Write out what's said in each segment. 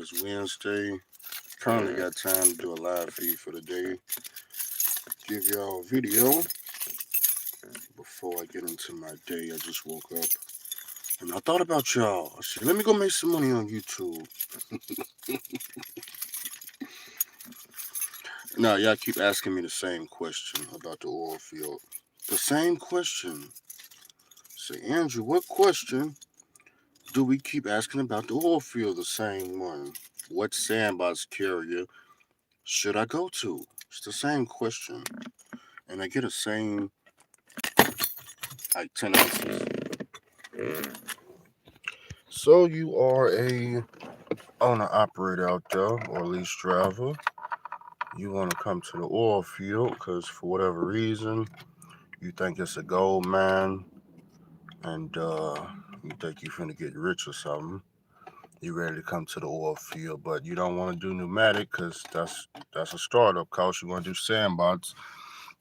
It's Wednesday. Currently got time to do a live feed for the day. Give y'all a video before I get into my day. I just woke up and I thought about y'all. I said, let me go make some money on YouTube. Now, y'all keep asking me the same question about the oil field. The same question. Say, Andrew, what question do we keep asking about the oil field? The same one. What sandbox carrier should I go to? It's the same question. And I get the same, like, 10 answers. So you are a owner operator out there or lease driver. You want to come to the oil field because for whatever reason you think it's a gold mine and you think you're finna get rich or something. You ready to come to the oil field, but you don't want to do pneumatic because that's a startup cost. You want to do Sandbox.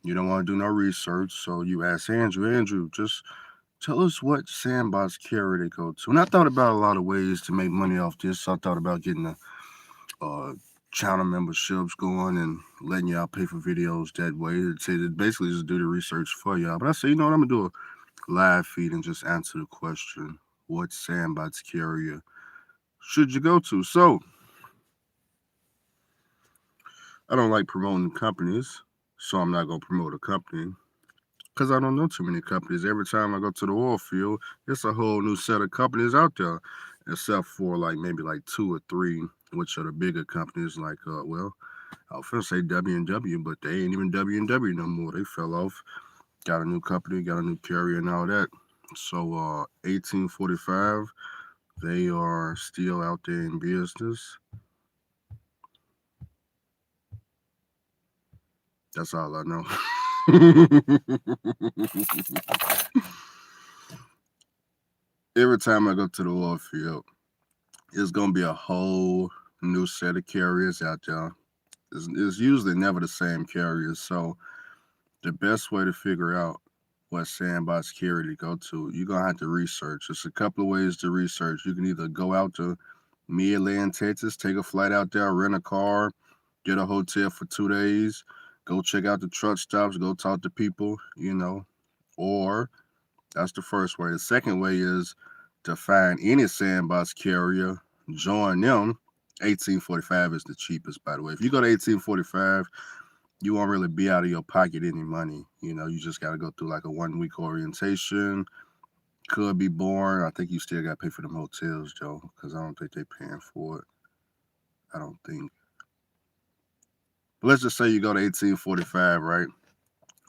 You don't want to do no research, so you ask Andrew, just tell us what Sandbox carrier they go to. And I thought about a lot of ways to make money off this. I thought about getting the uh, channel memberships going and letting y'all pay for videos that way. It basically just do the research for y'all. But I said, you know what, I'm gonna do a live feed and just answer the question: what Sandbox carrier should you go to? So I don't like promoting companies, so I'm not gonna promote a company because I don't know too many companies. Every time I go to the oil field, it's a whole new set of companies out there, except for like maybe like two or three, which are the bigger companies like I was gonna say W&W, but they ain't even W&W no more. They fell off. Got a new company, got a new carrier and all that. So 1845, they are still out there in business. That's all I know. Every time I go to the oil field, it's gonna be a whole new set of carriers out there. It's usually never the same carriers. So the best way to figure out what sandbox carrier to go to, you're gonna have to research. There's a couple of ways to research. You can either go out to Midland, Texas, take a flight out there, rent a car, get a hotel for 2 days, go check out the truck stops, go talk to people. Or that's the first way. The second way is to find any sandbox carrier, join them. 1845 is the cheapest, by the way. If you go to 1845, you won't really be out of your pocket any money. You just got to go through like a 1 week orientation. Could be boring. I think you still got to pay for them hotels, Joe, because I don't think they're paying for it. I don't think. But let's just say you go to 1845, right?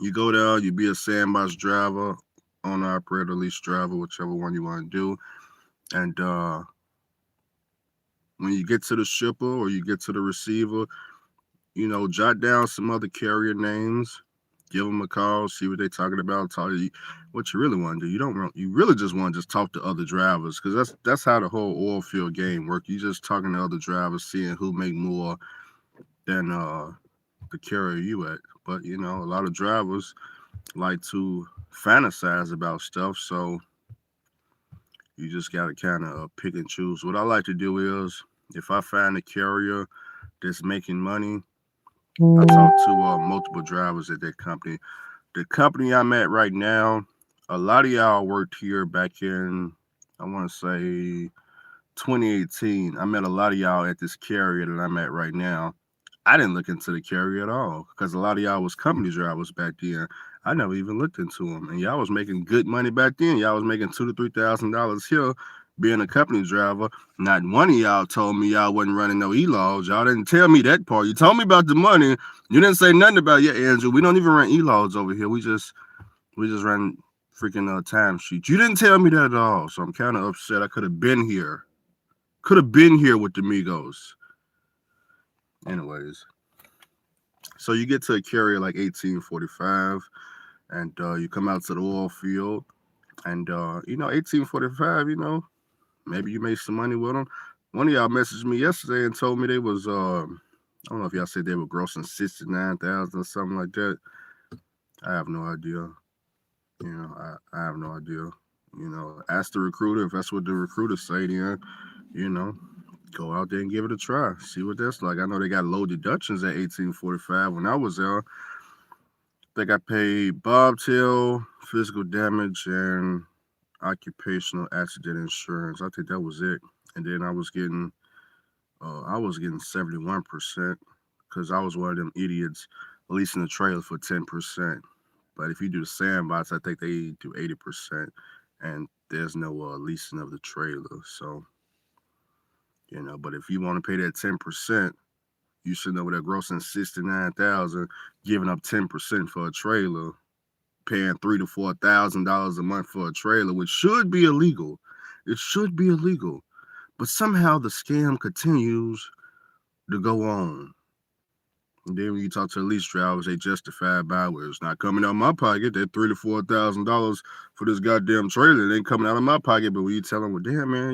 You go there, you be a sandbox driver, owner, operator, lease driver, whichever one you want to do. And when you get to the shipper or you get to the receiver, jot down some other carrier names, give them a call, see what they're talking about, tell you what you really want to do. You really just want to just talk to other drivers because that's how the whole oil field game works. You just talking to other drivers, seeing who make more than the carrier you at. But a lot of drivers like to fantasize about stuff, so you just got to kind of pick and choose. What I like to do is, if I find a carrier that's making money, I talk to multiple drivers at that company. The company I'm at right now, a lot of y'all worked here back in, I want to say, 2018. I met a lot of y'all at this carrier that I'm at right now. I didn't look into the carrier at all because a lot of y'all was company drivers back then. I never even looked into them, and y'all was making good money back then. Y'all was making $2,000 to $3,000 here being a company driver. Not one of y'all told me y'all wasn't running no e-logs. Y'all didn't tell me that part. You told me about the money. You didn't say nothing about Andrew. We don't even run e-logs over here. We just run freaking time sheets. You didn't tell me that at all. So I'm kind of upset. I could have been here. Could have been here with the Migos. Anyways, so you get to a carrier like 1845, and you come out to the oil field, and 1845, maybe you made some money with them. One of y'all messaged me yesterday and told me they was I don't know if y'all said they were grossing 69,000 or something like that. I have no idea. I have no idea. Ask the recruiter if that's what the recruiter say. Then, you know, Go out there and give it a try. See what that's like. I know they got low deductions at 1845. When I was there, I think I paid bobtail, physical damage, and occupational accident insurance. I think that was it. And then I was getting 71% because I was one of them idiots leasing a trailer for 10%. But if you do the Sandbox, I think they do 80%, and there's no leasing of the trailer. So but if you want to pay that 10%, you should know that grossing 69,000, giving up 10% for a trailer, paying $3,000 to $4,000 a month for a trailer, which should be illegal. It should be illegal, but somehow the scam continues to go on. And then when you talk to the lease drivers, they justify by where it's not coming out of my pocket. That $3,000 to $4,000 for this goddamn trailer, it ain't coming out of my pocket. But when you tell them, well, damn man,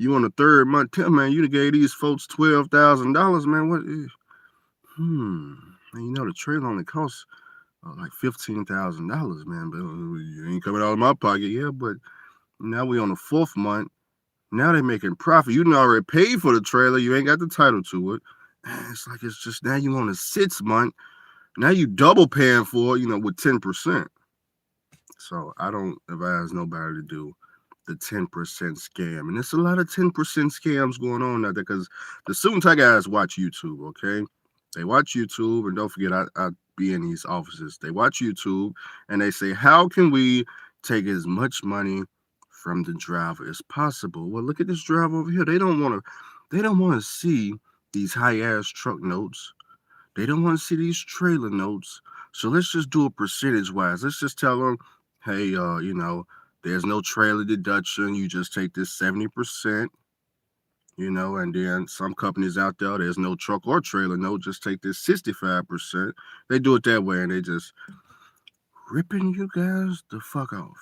you on the third month, man, you gave these folks $12,000, man. What? And the trailer only costs like $15,000, man. But you ain't coming out of my pocket, yeah. But now we on the fourth month. Now they making profit. You done already paid for the trailer. You ain't got the title to it. It's just now you on the 6th month. Now you double paying for it, with 10%. So I don't advise nobody to do the 10% scam. And there's a lot of 10% scams going on out there because the student guys watch YouTube, okay? They watch YouTube, and don't forget, I be in these offices. They watch YouTube, and they say, how can we take as much money from the driver as possible? Well, look at this driver over here. They don't want to see these high-ass truck notes. They don't want to see these trailer notes. So let's just do it percentage-wise. Let's just tell them, hey, there's no trailer deduction. You just take this 70%, and then some companies out there's no truck or trailer note. Just take this 65%. They do it that way, and they just ripping you guys the fuck off.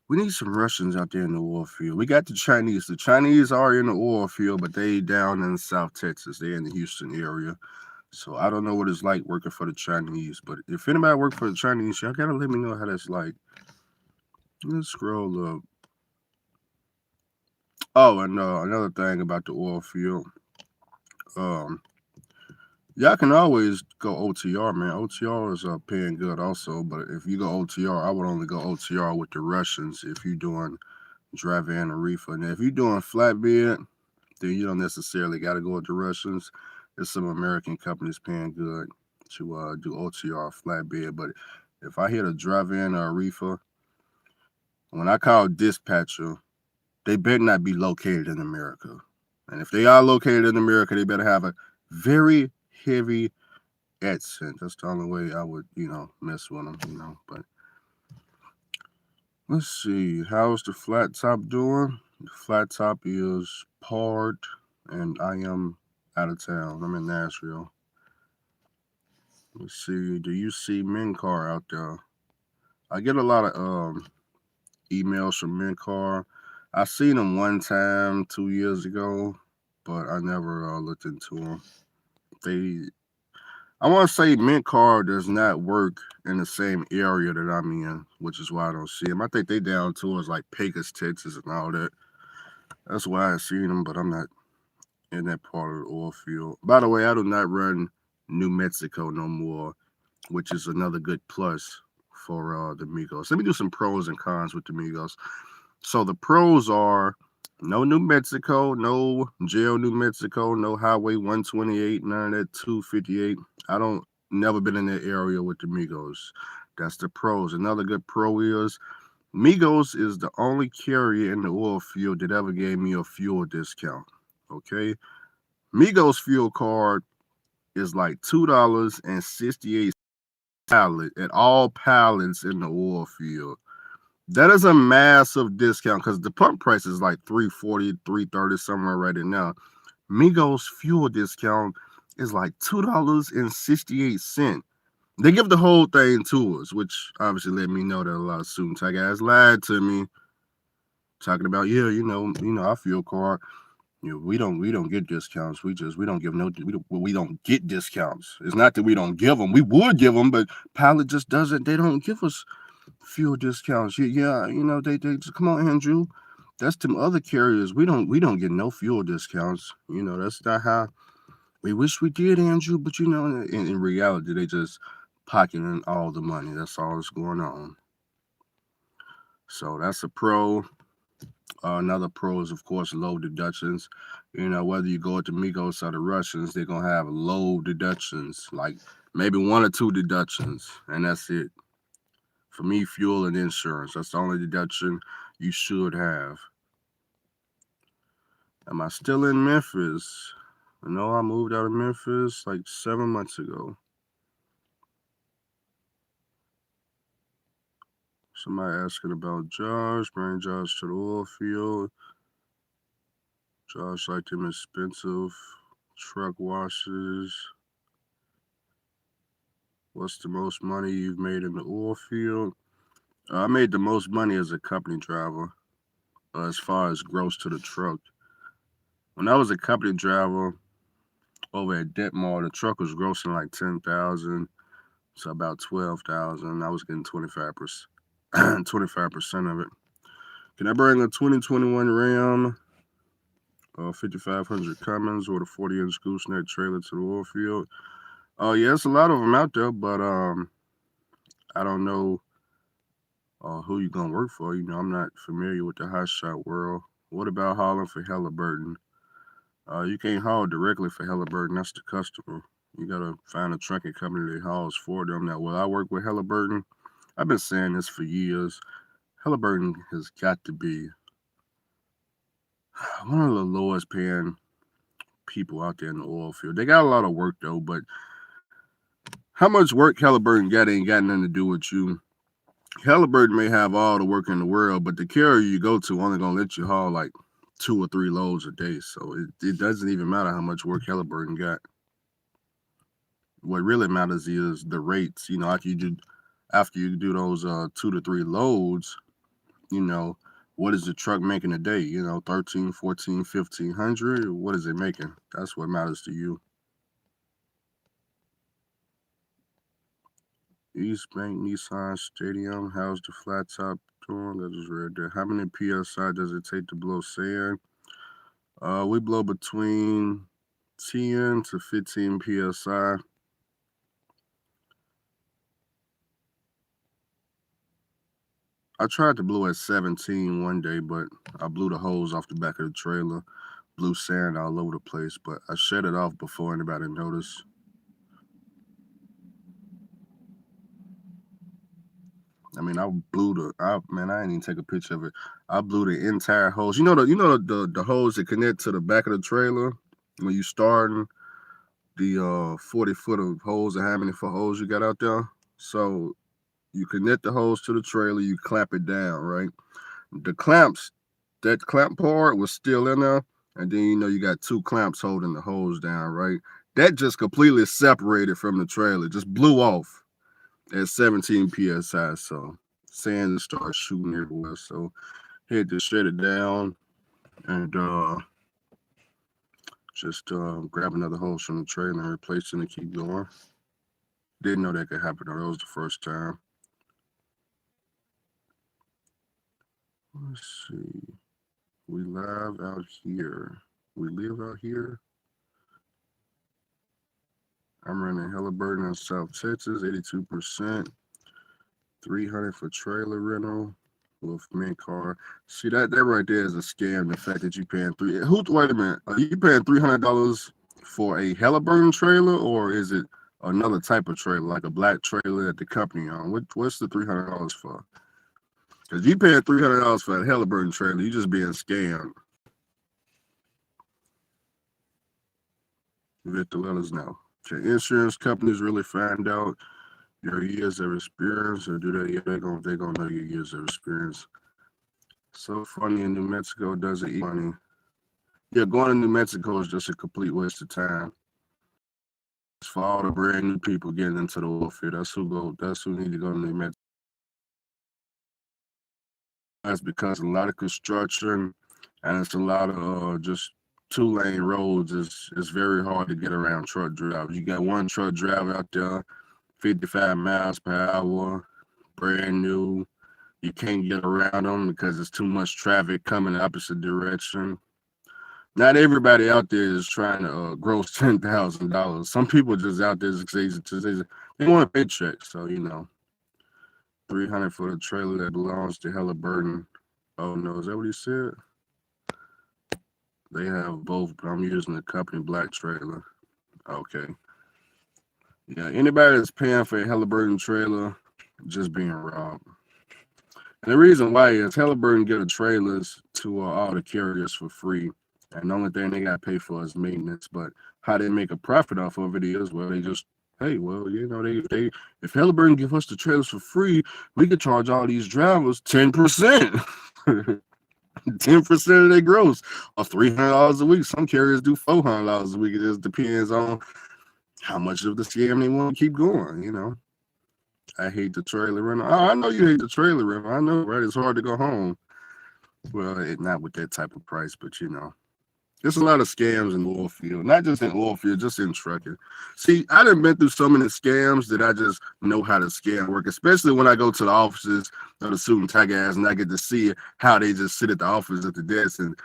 We need some Russians out there in the oil field. We got the Chinese. The Chinese are in the oil field, but they down in South Texas. They're in the Houston area. So I don't know what it's like working for the Chinese. But if anybody work for the Chinese, y'all gotta let me know how that's like. Let's scroll up. Oh, and another thing about the oil field. Y'all can always go OTR, man. OTR is paying good also, but if you go OTR, I would only go OTR with the Russians if you're doing dry van or reefer. Now, if you're doing flatbed, then you don't necessarily got to go with the Russians. There's some American companies paying good to do OTR flatbed, but if I hit a dry van or a reefer, when I call dispatcher, they better not be located in America. And if they are located in America, they better have a very heavy accent. That's the only way I would, mess with them, but let's see. How's the flat top doing? The flat top is parred, and I am out of town. I'm in Nashville. Let's see. Do you see Mincar out there? I get a lot of emails from Mincar. I seen them one time 2 years ago, but I never looked into them. I want to say Mincar does not work in the same area that I'm in, which is why I don't see them. I think they down towards like Pecos, Texas, and all that. That's why I seen them, but I'm not in that part of the oil field. By the way, I do not run New Mexico no more, which is another good plus for the Migos. Let me do some pros and cons with the Migos. So the pros are no New Mexico, no jail New Mexico, no Highway 128, none of that 258. I don't never been in that area with the Migos. That's the pros. Another good pro is Migos is the only carrier in the oil field that ever gave me a fuel discount. Okay. Migos fuel card is like $2.68 pallet at all pallets in the oil field. That is a massive discount because the pump price is like $3.40, $3.30 somewhere right now. Migos fuel discount is like $2.68. They give the whole thing to us, which obviously let me know that a lot of student guys lied to me, talking about our fuel card. We don't get discounts. We don't give we don't get discounts. It's not that we don't give them. We would give them, but Pilot just doesn't. They don't give us fuel discounts. They just come on, Andrew. That's them other carriers. We don't get no fuel discounts. That's not how we wish we did, Andrew. But in reality, they just pocketing all the money. That's all that's going on. So that's a pro. Another pro is, of course, low deductions. Whether you go to Migos or the Russians, they're going to have low deductions, like maybe one or two deductions, and that's it. For me, fuel and insurance, that's the only deduction you should have. Am I still in Memphis? No, I moved out of Memphis like 7 months ago. Somebody asking about Josh, bring Josh to the oil field. Josh like them expensive truck washes. What's the most money you've made in the oil field? I made the most money as a company driver, as far as gross to the truck. When I was a company driver over at Detmar, the truck was grossing like 10,000, so about 12,000. I was getting 25%, 25% of it. Can I bring a 2021 Ram, 5500 Cummins, or the 40-inch gooseneck trailer to the oil field? Oh yeah, it's a lot of them out there, but I don't know who you gonna work for. I'm not familiar with the hot shot world. What about hauling for Halliburton? You can't haul directly for Halliburton. That's the customer. You gotta find a trucking company that hauls for them. Now, will I work with Halliburton? I've been saying this for years. Halliburton has got to be one of the lowest paying people out there in the oil field. They got a lot of work though, but how much work Halliburton got ain't got nothing to do with you. Halliburton may have all the work in the world, but the carrier you go to only gonna let you haul like 2 or 3 loads a day. So it doesn't even matter how much work Halliburton got. What really matters is the rates. After you do those 2 to 3 loads, you know, what is the truck making a day? 13, 14, 1,500. What is it making? That's what matters to you. East Bank Nissan Stadium, how's the flat top doing? That is right there. How many PSI does it take to blow sand? We blow between 10 to 15 PSI. I tried to blow at 17 one day, but I blew the hose off the back of the trailer, blew sand all over the place, but I shut it off before anybody noticed. I mean, I didn't even take a picture of it. I blew the entire hose. The hose that connect to the back of the trailer when you starting the 40 foot of hose, and how many foot hose you got out there. So you connect the hose to the trailer, you clamp it down, right? The clamps, that clamp part was still in there, and then you got 2 clamps holding the hose down, right? That just completely separated from the trailer, just blew off at 17 psi. So sand just started shooting everywhere. So had to shut it down and just grab another hose from the trailer and replace it and keep going. Didn't know that could happen. That was the first time. Let's see. We live out here. We live out here. I'm running Halliburton in South Texas, 82%. 300 for trailer rental with mint car. See that right there is a scam. The fact that you paying wait a minute. Are you paying $300 for a Halliburton trailer, or is it another type of trailer, like a black trailer that the company on? What's the $300 for? Because you paying $300 for a Halliburton trailer, you just being scammed. Victor, let us know. Can insurance companies really find out your years of experience, or do they? They're gonna know your years of experience. So funny in New Mexico doesn't eat money. Yeah, going to New Mexico is just a complete waste of time. It's for all the brand new people getting into the oil field. That's who need to go to New Mexico. That's because a lot of construction and it's a lot of just 2-lane roads. It's very hard to get around truck drivers. You got one truck driver out there, 55 miles per hour, brand new, You can't get around them because there's too much traffic coming in the opposite direction. Not everybody out there is trying to gross $10,000. Some people just out there they want a paycheck. So, 300 for the trailer that belongs to Halliburton. Oh no, is that what he said? They have both, but I'm using the company black trailer. Okay. Yeah, anybody that's paying for a Halliburton trailer, just being robbed. And the reason why is Halliburton give the trailers to all the carriers for free. And the only thing they got to pay for is maintenance. But how they make a profit off of it is, well, they just, hey, well, they if Halliburton give us the trailers for free, we could charge all these drivers 10%. 10% of their gross, or $300 a week. Some carriers do $400 a week. It just depends on how much of the scam they want to keep going. I hate the trailer rental. Oh, I know you hate the trailer rental. I know, right? It's hard to go home. Well, not with that type of price, but there's a lot of scams in the oil field. Not just in oil field, just in trucking. See, I done been through so many scams that I just know how the scam work, especially when I go to the offices of the suit and tie guys and I get to see how they just sit at the office at the desk and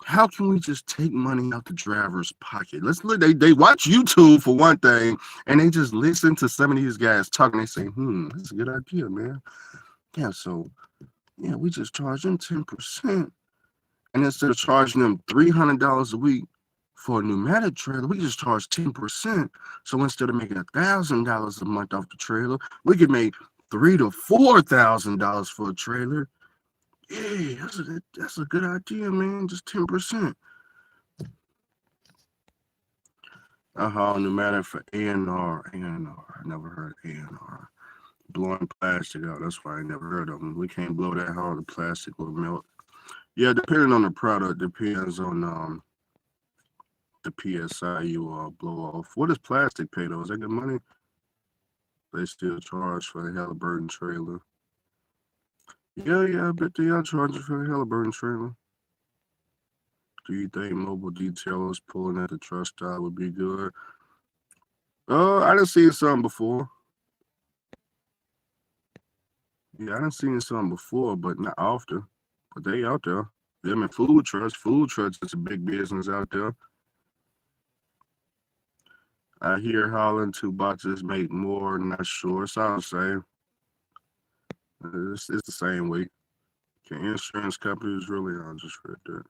how can we just take money out the driver's pocket? Let's look. They watch YouTube for one thing, and they just listen to some of these guys talking. They say, that's a good idea, man. Yeah, so we just charge them 10%. And instead of charging them $300 a week for a pneumatic trailer, we just charge 10%. So instead of making $1,000 a month off the trailer, we could make $3,000 to $4,000 for a trailer. Yeah, that's a good idea, man. Just 10%. Pneumatic for A&R. I never heard of A&R. Blowing plastic out. That's why I never heard of them. We can't blow that hard. The plastic will melt. Yeah, depending on the product, depends on the PSI you blow off. What does plastic pay though? Is that good money? They still charge for the Halliburton trailer. Yeah, I bet they are charging for the Halliburton trailer. Do you think mobile detailers pulling at the truck stop would be good? I done seen something before. Yeah, I done seen something before, but not often. But they out there. Them and food trucks. Food trucks is a big business out there. I hear hauling 2 boxes make more. Not sure. It's all the same. It's the same way. Can insurance companies really? I'll just read that.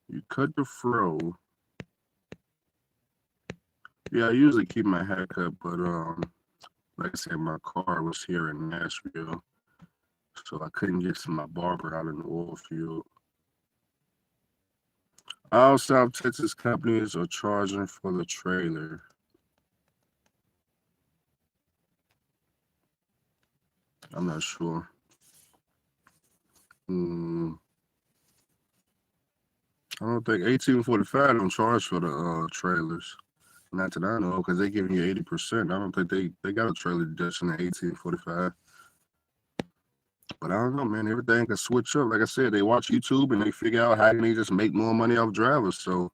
You cut the fro. Yeah, I usually keep my haircut, but like I said, my car was here in Nashville, so I couldn't get to my barber out in the oil field. All South Texas companies are charging for the trailer. I'm not sure. I don't think 1845 don't charge for the trailers. Not that I know, because they're giving you 80%. I don't think they got a trailer deduction at 1845. But I don't know, man. Everything can switch up. Like I said, they watch YouTube and they figure out how can they just make more money off drivers. So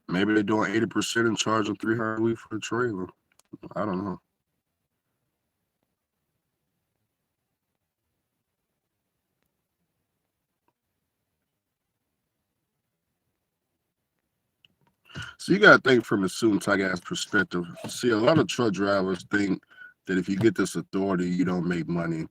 maybe they're doing 80% and charging $300 a week for the trailer. I don't know. So you got to think from a suit and tie guy's perspective. See, a lot of truck drivers think that if you get this authority, you don't make money.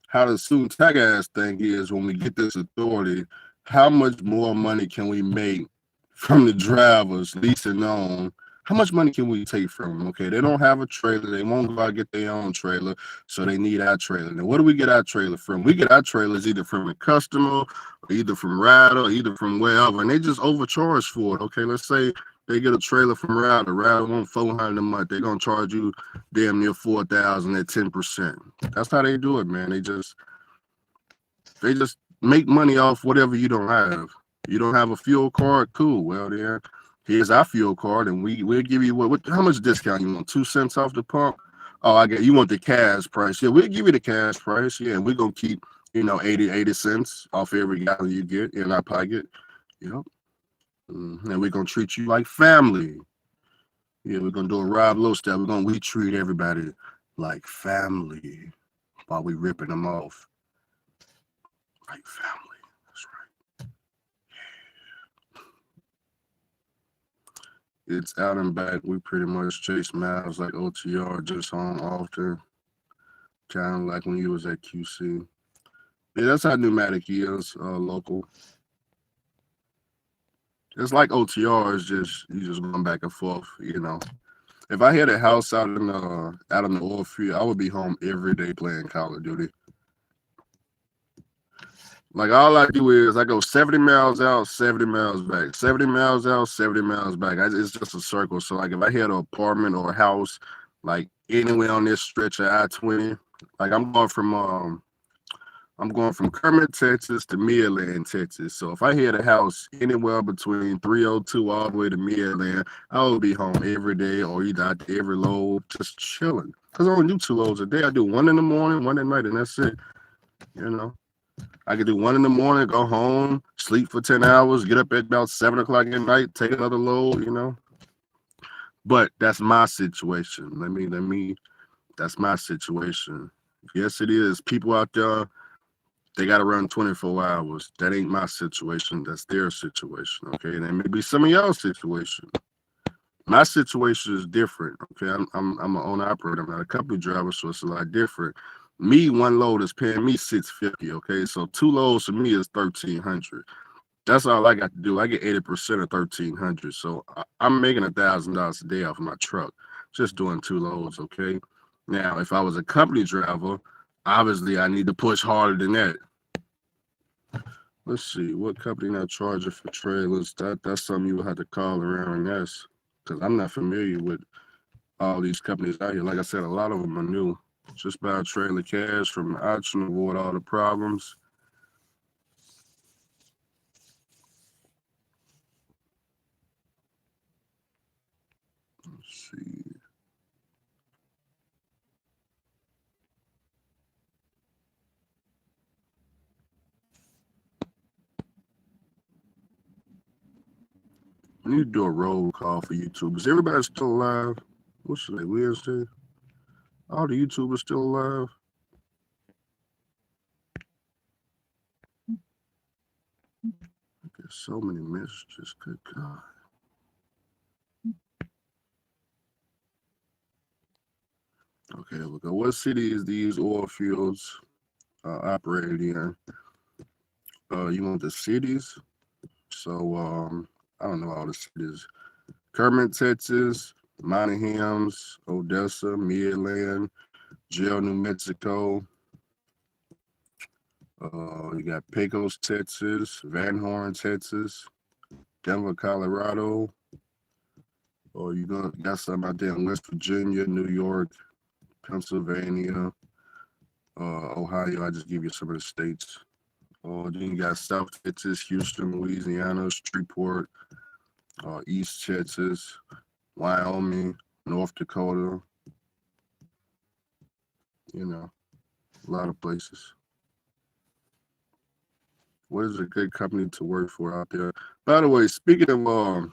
How the suit and tie guys think is when we get this authority, how much more money can we make from the drivers leasing on? How much money can we take from them? Okay, they don't have a trailer. They won't go out and get their own trailer, so they need our trailer. Now, where do we get our trailer from? We get our trailers either from a customer, or either from Ryder, or either from wherever, and they just overcharge for it. Okay, let's say they get a trailer from Ryder. Ryder want $400 a month. They're gonna charge you damn near $4,000 at 10%. That's how they do it, man. They just make money off whatever you don't have. You don't have a fuel card? Cool. Well, then here's our fuel card, and we'll give you how much discount you want? 2 cents off the pump? Oh, I get you want the cash price. Yeah, we'll give you the cash price. Yeah, and we're gonna keep 80 cents off every gallon you get in our pocket. Yep. And we're gonna treat you like family. Yeah, we're gonna do a Rob Lowe style. We treat everybody like family while we ripping them off. Like family. That's right. It's out and back. We pretty much chase miles like OTR, just home often. Kind of like when you was at QC. Yeah, that's how Pneumatic is, local. It's like OTR, it's just you just going back and forth, you know. If I had a house out in the oil field, I would be home every day playing Call of Duty. Like all I do is I go 70 miles out, 70 miles back, 70 miles out, 70 miles back. It's just a circle. So like if I had an apartment or a house, like anywhere on this stretch of I-20, like I'm going from Kermit, Texas to Midland, Texas. So if I had a house anywhere between 302 all the way to Midland, I would be home every day or either out to every load, just chilling. Because I only do 2 loads a day. I do one in the morning, one at night, and that's it. You know, I could do one in the morning, go home, sleep for 10 hours, get up at about 7 o'clock at night, take another load, you know. But that's my situation. That's my situation. Yes, it is. People out there, they got to run 24 hours. That ain't my situation. That's their situation. Okay. And that may be some of y'all's situation. My situation is different. Okay. I'm an owner operator. I'm not a company driver, so it's a lot different. Me, one load is paying me $650. Okay. So 2 loads for me is $1,300. That's all I got to do. I get 80% of $1,300. So I'm making $1,000 a day off of my truck, just doing 2 loads. Okay. Now, if I was a company driver, obviously I need to push harder than that. Let's see, what company not charging for trailers? That's something you would have to call around and ask, because I'm not familiar with all these companies out here. Like I said, a lot of them are new. Just buy a trailer cash from the auction, avoid all the problems. Let's see. I need to do a roll call for YouTube. Is everybody still alive? What's today, Wednesday? All the YouTubers still alive? I get so many messages. Good God. Okay, here we go. What city is these oil fields operated in? You want the cities? So I don't know all the cities. Kermit, Texas, Monahams, Odessa, Midland, Gil, New Mexico. You got Pecos, Texas, Van Horn, Texas, Denver, Colorado. Or you got some out there in West Virginia, New York, Pennsylvania, Ohio. I just give you some of the states. Then you got South Texas, Houston, Louisiana, Shreveport, East Texas, Wyoming, North Dakota. You know, a lot of places. What is a good company to work for out there? By the way, speaking of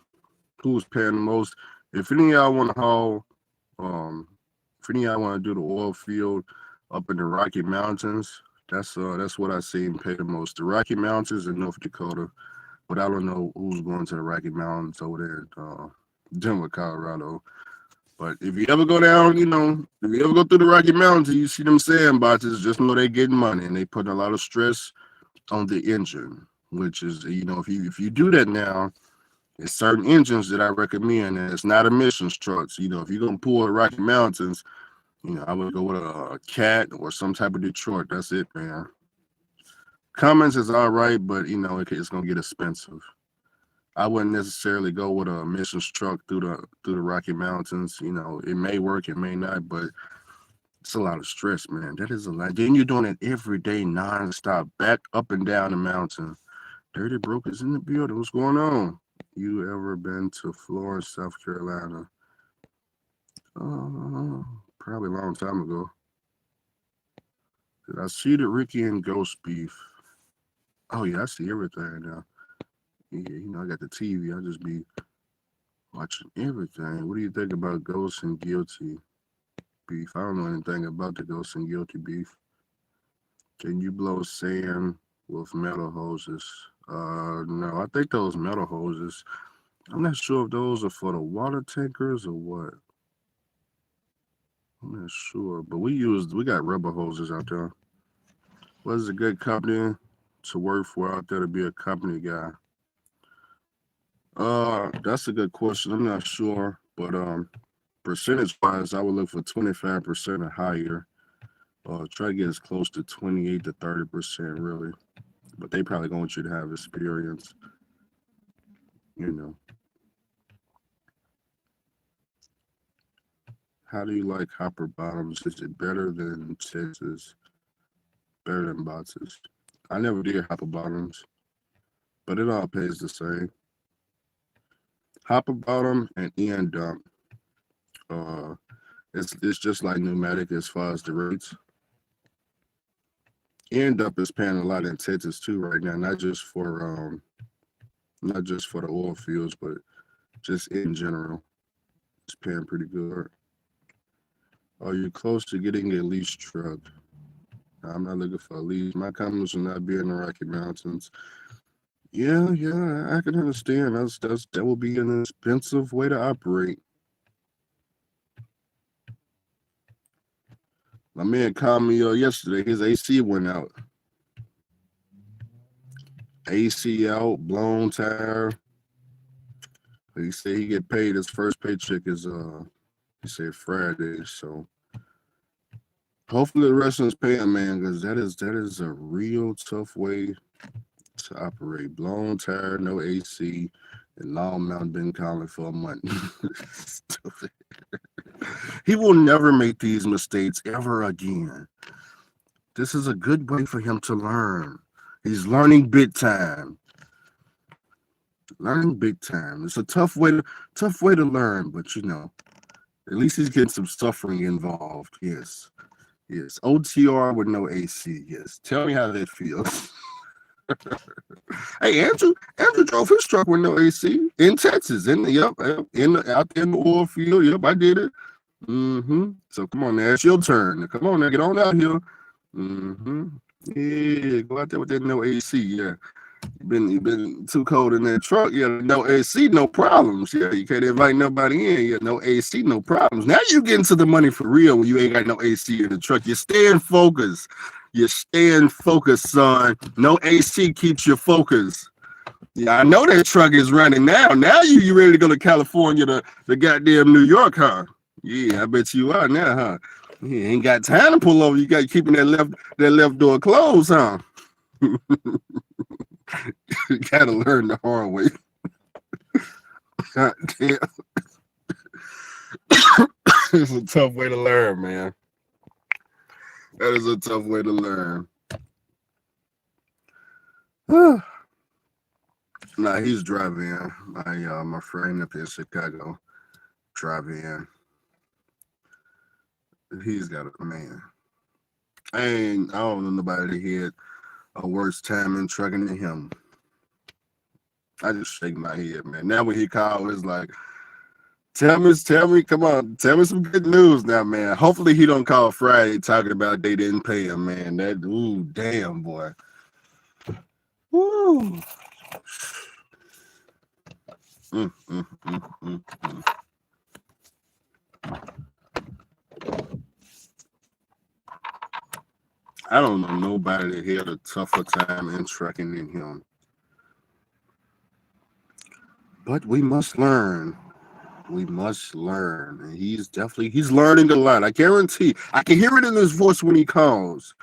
who's paying the most, if any of y'all want to haul, if any of y'all want to do the oil field up in the Rocky Mountains, that's what I seen pay the most. The Rocky Mountains in North Dakota, but I don't know who's going to the Rocky Mountains over there at Denver, Colorado. But if you ever go down, if you ever go through the Rocky Mountains and you see them sandboxes, just know they getting money and they putting a lot of stress on the engine, which is, if you do that now, there's certain engines that I recommend, and it's not emissions trucks. If you're gonna pull the Rocky Mountains, I would go with a Cat or some type of Detroit. That's it, man. Cummins is all right, but it's gonna get expensive. I wouldn't necessarily go with a emissions truck through the Rocky Mountains. It may work, it may not, but it's a lot of stress, man. That is a lot. Then you're doing it every day, nonstop, back up and down the mountain. Dirty Brokers in the building. What's going on? You ever been to Florence, South Carolina? Probably a long time ago. Did I see the Ricky and Ghost beef? Oh yeah, I see everything now. Yeah, I got the TV. I just be watching everything. What do you think about Ghost and Guilty beef. I don't know anything about the ghost and guilty beef. Can you blow sand with metal hoses? No, I think those metal hoses, I'm not sure if those are for the water tankers or what. I'm not sure, but we got rubber hoses out there. What is a good company to work for out there to be a company guy? That's a good question. I'm not sure, but percentage wise, I would look for 25% or higher. Try to get as close to 28 to 30%, really. But they probably going to want you to have experience, you know. How do you like hopper bottoms? Is it better than Texas? Better than boxes? I never did hopper bottoms, but it all pays the same. Hopper bottom and end dump. Uh, it's just like pneumatic as far as the rates. End up is paying a lot in Texas too right now, not just for the oil fields, but just in general. It's paying pretty good. Are you close to getting a lease truck? I'm not looking for a lease. My companies will not be in the Rocky Mountains. Yeah, I can understand. That will be an expensive way to operate. My man called me yesterday. His AC went out. AC out, blown tire. He said he get paid. His first paycheck is he said Friday. So hopefully the restaurants pay him, man, because that is a real tough way to operate. Blown tire, no AC, and Long Mountain been calling for a month. He will never make these mistakes ever again. This is a good way for him to learn. He's learning big time. Learning big time. It's a tough way to learn, but at least he's getting some suffering involved. Yes. OTR with no AC. Yes. Tell me how that feels. Hey, Andrew drove his truck with no AC in Texas. Out there in the oil field. Yep, I did it. So come on now, it's your turn. Come on now, get on out here. Yeah, go out there with that no AC. Yeah, you been too cold in that truck. Yeah, no AC, no problems. Yeah, you can't invite nobody in. Yeah, no AC, no problems. Now you getting to the money for real when you ain't got no AC in the truck. You're staying focused. You're staying focused, son. No AC keeps you focused. Yeah, I know that truck is running now. Now you ready to go to California to goddamn New York, huh? Yeah, I bet you are now, huh? You ain't got time to pull over. You got keeping that left door closed, huh? You gotta learn the hard way. God damn. It's a tough way to learn, man. That is a tough way to learn. Nah, he's driving. My friend up in Chicago driving. He's got a man. I don't know nobody that had a worse time in trucking than him. I just shake my head, man. Now when he called, it's like, tell me, come on, tell me some good news now, man. Hopefully he don't call Friday talking about they didn't pay him, man. Damn, boy. Woo. I don't know nobody that had a tougher time in trucking than him. But we must learn. And he's learning a lot. I guarantee. I can hear it in his voice when he calls.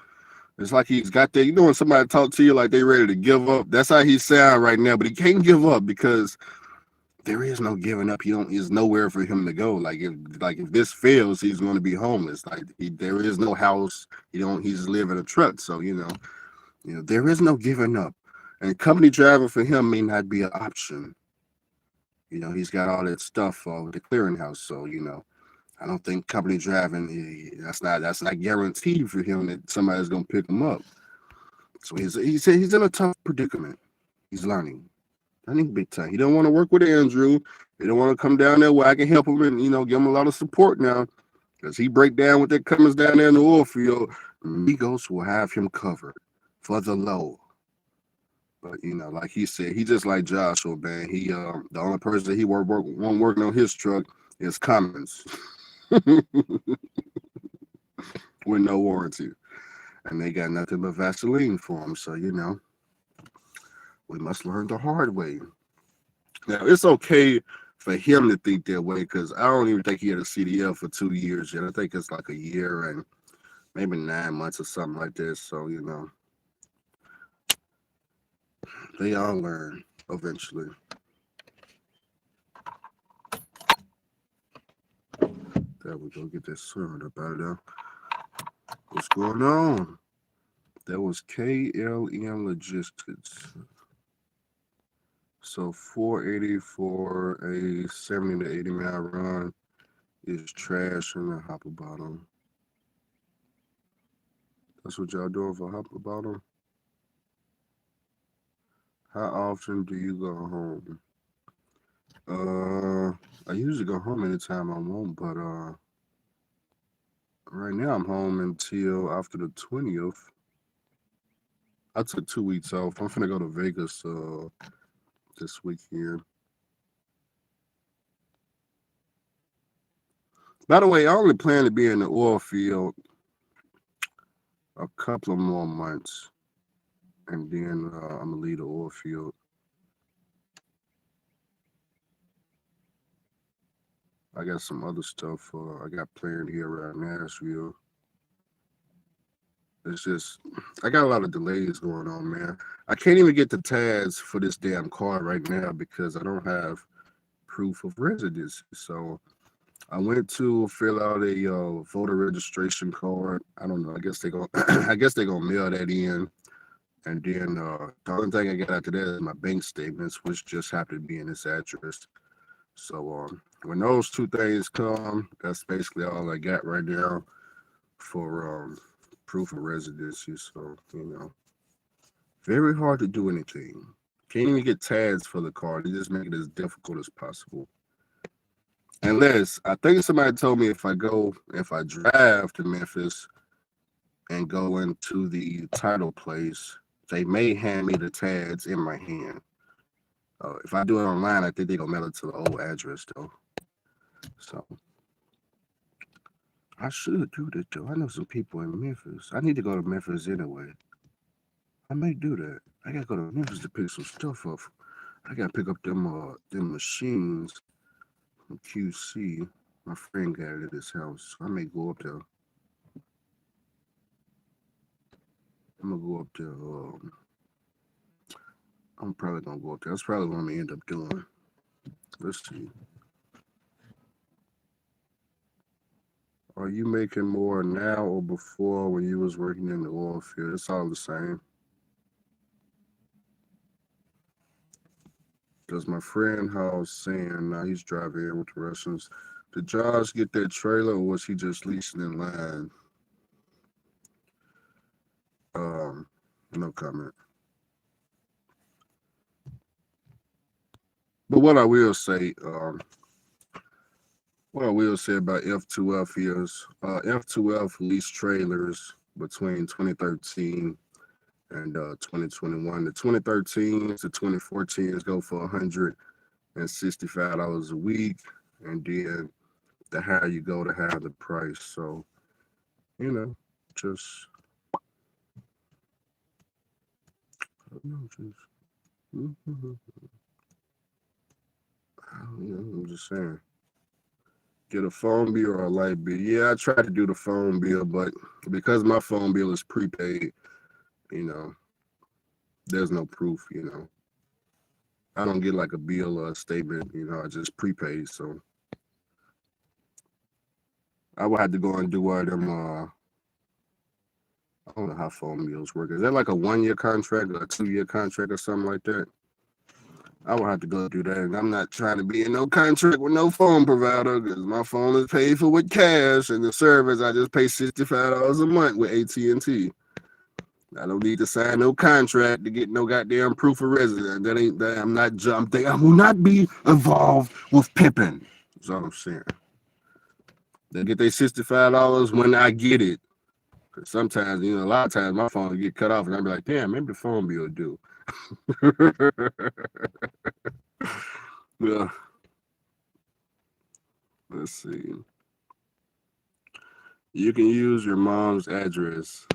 It's like he's got that, when somebody talk to you like they ready to give up. That's how he sound right now, but he can't give up because there is no giving up. There's nowhere for him to go. Like if this fails, he's going to be homeless. Like there is no house. He's living in a truck. So, there is no giving up. And company driving for him may not be an option. He's got all that stuff with the clearinghouse. So, I don't think company driving, that's not guaranteed for him that somebody's going to pick him up. So he's in a tough predicament. He's learning big time. He don't want to work with Andrew. He don't want to come down there where I can help him and, give him a lot of support now. As he break down what that comes down there in the oil field, Migos will have him covered for the low. But like he said, he just like Joshua, man. He the only person he won't working on his truck is Cummins with no warranty, and they got nothing but Vaseline for him. So we must learn the hard way. Now it's okay for him to think that way because I don't even think he had a CDL for 2 years yet. I think it's like a year and maybe 9 months or something like this. So they all learn eventually. There we go. Get that servant up out of there. What's going on? That was KLM Logistics. So 480 for a 70 to 80 mile run is trash in the hopper bottom. That's what y'all doing for hopper bottom? How often do you go home? I usually go home anytime I want, but right now I'm home until after the 20th. I took 2 weeks off. I'm finna go to Vegas this weekend. By the way, I only plan to be in the oil field a couple of more months, and then I'm gonna leave the oil field. I got some other stuff I got planned here around Nashville. It's just I got a lot of delays going on, man. I can't even get the tags for this damn car right now because I don't have proof of residency. So I went to fill out a voter registration card. I don't know. I guess they're gonna mail that in. And then the only thing I got after that is my bank statements, which just happen to be in this address. So when those 2 things come, that's basically all I got right now for proof of residency. So very hard to do anything. Can't even get tags for the car. They just make it as difficult as possible. Unless I think somebody told me if I drive to Memphis and go into the title place, they may hand me the tags in my hand. If I do it online, I think they're gonna mail it to the old address though. So I should do that though. I know some people in Memphis. I need to go to Memphis anyway. I may do that. I gotta go to Memphis to pick some stuff up. I gotta pick up them machines from QC. My friend got it at his house. So I may go up there. I'm gonna go up there. I'm probably gonna go up there. That's probably what I'm gonna end up doing. Let's see. Are you making more now or before when you was working in the oil field? It's all the same. Does my friend How's saying now he's driving in with the Russians? Did Josh get that trailer or was he just leasing in line? No comment. But what I will say about F2F is F2F leased trailers between 2013 and 2021. The 2013s to 2014s go for $165 a week, and then the higher you go, the higher the price. So, just I'm just saying. Get a phone bill or a light bill. Yeah, I tried to do the phone bill, but because my phone bill is prepaid, there's no proof, I don't get like a bill or a statement, I just prepay. So I would have to go and do one of them, I don't know how phone bills work. Is that like a 1-year contract or a 2-year contract or something like that? I would have to go do that. And I'm not trying to be in no contract with no phone provider because my phone is paid for with cash, and the service I just pay $65 a month with AT&T. I don't need to sign no contract to get no goddamn proof of residence. That ain't that. I will not be involved with pimping. That's all I'm saying. They get their $65 when I get it. Because sometimes, a lot of times my phone get cut off, and I'll be like, damn, maybe the phone bill due. Yeah. Let's see. You can use your mom's address.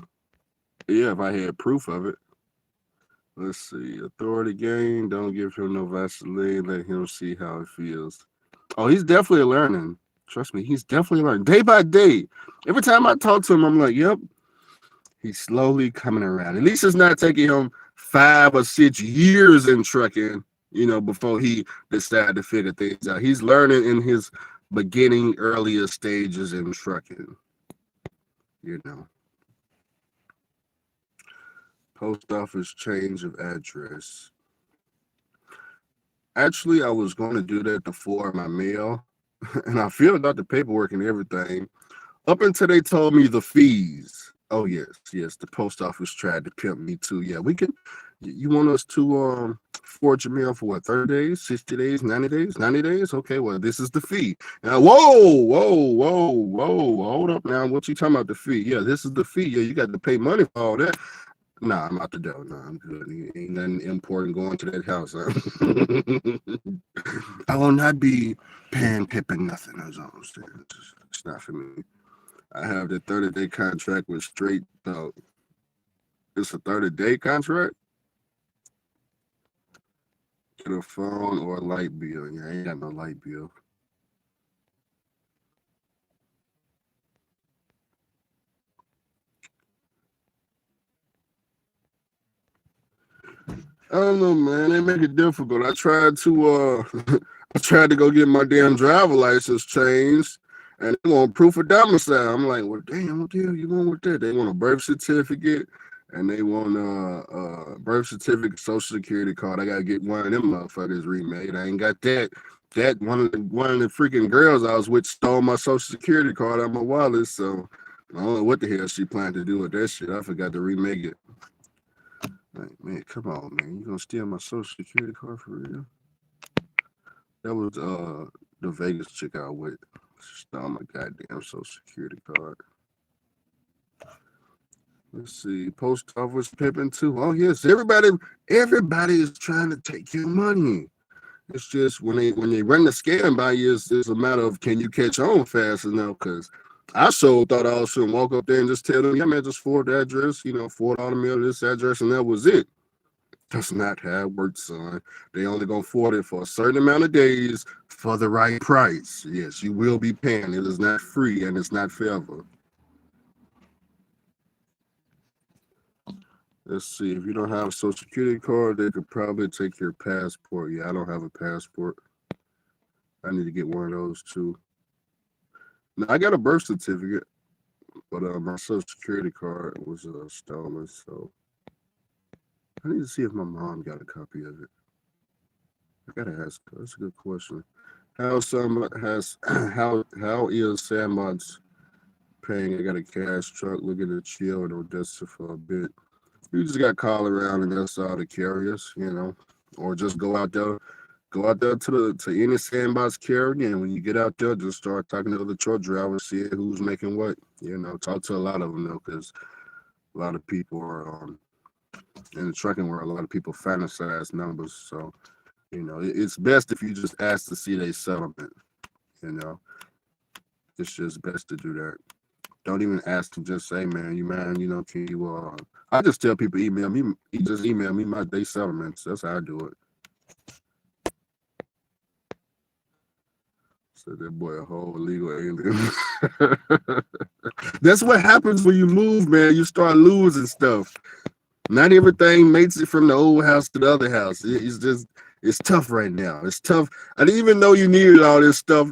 Yeah, if I had proof of it. Let's see. Authority gain. Don't give him no Vaseline. Let him see how it feels. Oh, he's definitely learning. Trust me, he's definitely learning. Day by day. Every time I talk to him, I'm like, yep, he's slowly coming around. At least it's not taking him 5 or 6 years in trucking, before he decided to figure things out. He's learning in his beginning, earlier stages in trucking. Post office change of address. Actually, I was going to do that before my mail, and I filled out the paperwork and everything up until they told me the fees. Oh yes, the post office tried to pimp me too. Yeah, we can. You want us to forge your mail for what? 30 days, 60 days, 90 days, 90 days? Okay, well, this is the fee. Now, whoa, hold up now. What you talking about the fee? Yeah, this is the fee. Yeah, you got to pay money for all that. Nah, I'm out the door. Nah, I'm good. Ain't nothing important going to that house. Huh? I will not be pan pipping nothing. That's all I'm saying. It's not for me. I have the 30-day contract with straight out. It's a 30-day contract? Get a phone or a light bill. Yeah, I ain't got no light bill. I don't know, man. They make it difficult. I tried to go get my damn driver license changed, and they want proof of domicile. I'm like, well, damn, what the hell you want with that? They want a birth certificate, and they want a birth certificate, social security card. I gotta get one of them motherfuckers remade. I ain't got that. That one of the freaking girls I was with stole my social security card out of my wallet. So I don't know what the hell she planned to do with that shit. I forgot to remake it. Like, man, come on, man. You gonna steal my social security card for real? That was the Vegas chick I with. She stole my goddamn social security card. Let's see. Post office pimping too. Oh yes, everybody is trying to take your money. It's just when they run the scam by you, it's a matter of can you catch on fast enough? Because I thought I was gonna walk up there and just tell them, yeah, man, just forward the address, forward all the mail to this address, and that was it. That's not how it works, son. They only gonna forward it for a certain amount of days for the right price. Yes, you will be paying. It is not free and it's not forever. Let's see. If you don't have a social security card, they could probably take your passport. Yeah, I don't have a passport. I need to get one of those too. Now, I got a birth certificate, but my social security card was stolen. So I need to see if my mom got a copy of it. I gotta ask her. That's a good question. How is Sandbox paying? I got a cash truck looking to chill in Odessa for a bit. You just got to call around and that's all the carriers, or just go out there to any Sandbox carrier, and when you get out there, just start talking to other truck drivers, see who's making what. Talk to a lot of them though, because a lot of people are in the trucking world. A lot of people fantasize numbers, so it's best if you just ask to see their settlement. It's just best to do that. Don't even ask them. Just say, man, can you? I just tell people email me. Just email me my day settlements. That's how I do it. Said that boy a whole illegal alien. That's what happens when you move, man. You start losing stuff. Not everything makes it from the old house to the other house. It's tough right now. It's tough. I didn't even know you needed all this stuff,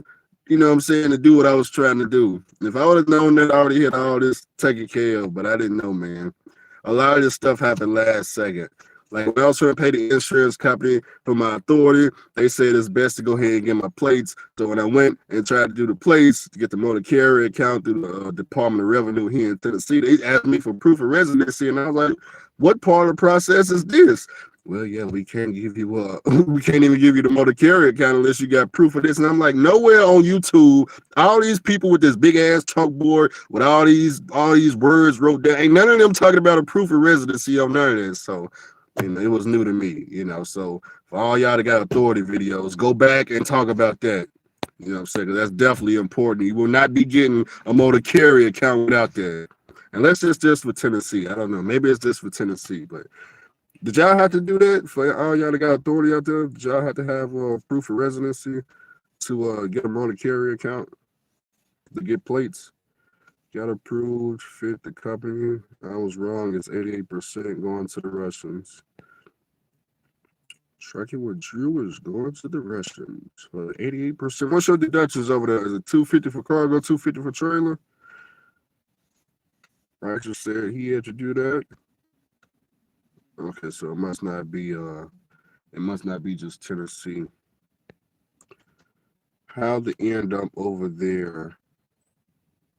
to do what I was trying to do. If I would have known that, I already had all this taken care of, but I didn't know, man. A lot of this stuff happened last second. Like when I was trying to pay the insurance company for my authority, they said it's best to go ahead and get my plates. So when I went and tried to do the plates to get the motor carrier account through the Department of Revenue here in Tennessee, they asked me for proof of residency, and I was like, what part of the process is this? well, yeah, we can't give you we can't even give you the motor carrier account unless you got proof of this. And I'm like, nowhere on YouTube, all these people with this big ass chalkboard with all these words wrote down, ain't none of them talking about a proof of residency on none of this. So, it was new to me, So for all y'all that got authority videos, go back and talk about that. You know what I'm saying? 'Cause that's definitely important. You will not be getting a motor carrier account without that. Unless it's just for Tennessee. I don't know. Maybe it's just for Tennessee, but did y'all have to do that for all y'all that got authority out there? Did y'all have to have proof of residency to get a motor carrier account to get plates? Got approved, fit the company. I was wrong. It's 88% going to the Russians. Trucking with Drew is going to the Russians. 88%. What's your deductions over there? Is it $250 for cargo, $250 for trailer? I just said he had to do that. Okay, so it must not be just Tennessee. How the end up over there?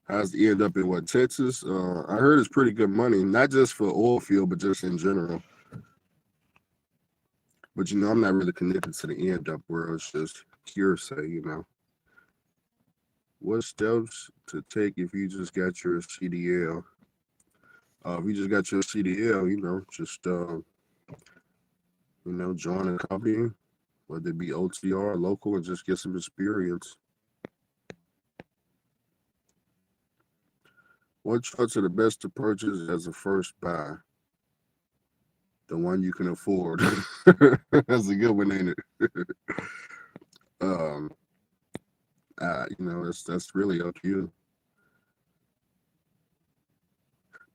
How's the end up in what, Texas? I heard it's pretty good money, not just for oil field, but just in general. But I'm not really connected to the end up world. It's just hearsay, What steps to take if you just got your CDL? If you just got your CDL, just join a company, whether it be OTR, local, and just get some experience. What trucks are the best to purchase as a first buy? The one you can afford. That's a good one, ain't it? That's really up to you.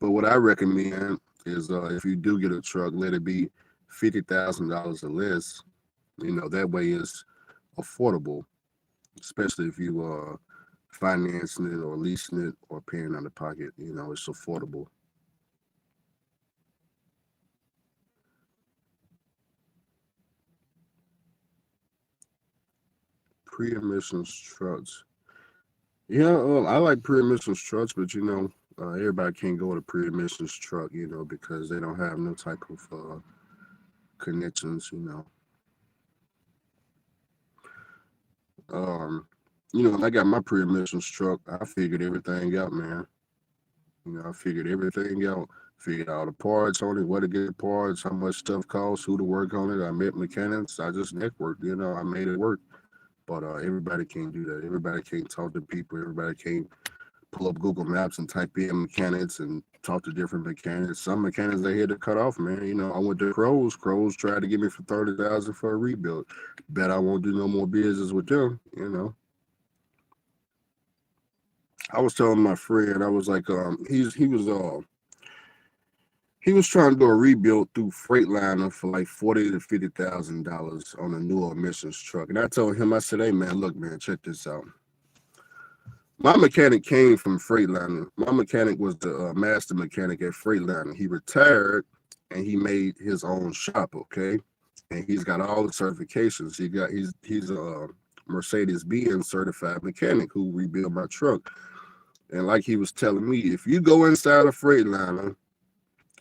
But what I recommend is if you do get a truck, let it be $50,000 or less. That way it's affordable, especially if you financing it or leasing it or paying out of pocket. It's affordable. Pre-emissions trucks. Yeah, I like pre-emissions trucks, but everybody can't go with a pre-emissions truck, because they don't have no type of connections, When I got my pre-emissions truck, I figured everything out, man. I figured everything out. Figured all the parts on it, where to get parts, how much stuff costs, who to work on it. I met mechanics. I just networked, I made it work. But everybody can't do that. Everybody can't talk to people. Everybody can't pull up Google Maps and type in mechanics and talk to different mechanics. Some mechanics they had to cut off, man. I went to Crows. Crows tried to get me for $30,000 for a rebuild. Bet I won't do no more business with them. I was telling my friend, I was like, he was trying to do a rebuild through Freightliner for like $40,000 to $50,000 on a new emissions truck. And I told him, I said, hey man, look, man, check this out. My mechanic came from Freightliner. My mechanic was the master mechanic at Freightliner. He retired and he made his own shop, okay? And he's got all the certifications. He's a Mercedes-Benz certified mechanic who rebuilt my truck. And like he was telling me, if you go inside a Freightliner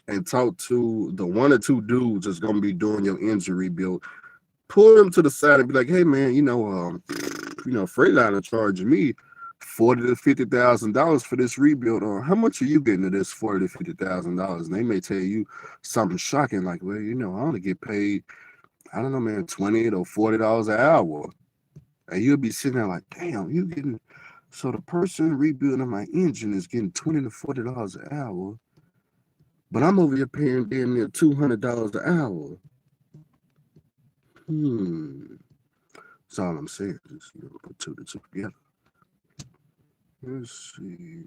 and talk to the one or two dudes that's gonna be doing your engine rebuild, pull them to the side and be like, hey man, Freightliner charging me $40,000 to $50,000 for this rebuild. How much are you getting to this $40,000 to $50,000? And they may tell you something shocking, like, well, I only get paid, I don't know, man, $20 to $40 an hour. And you'll be sitting there like, damn, you getting, so the person rebuilding my engine is getting $20 to $40 an hour, but I'm over here paying damn near $200 an hour. That's all I'm saying. Just put two to two together. Let's see.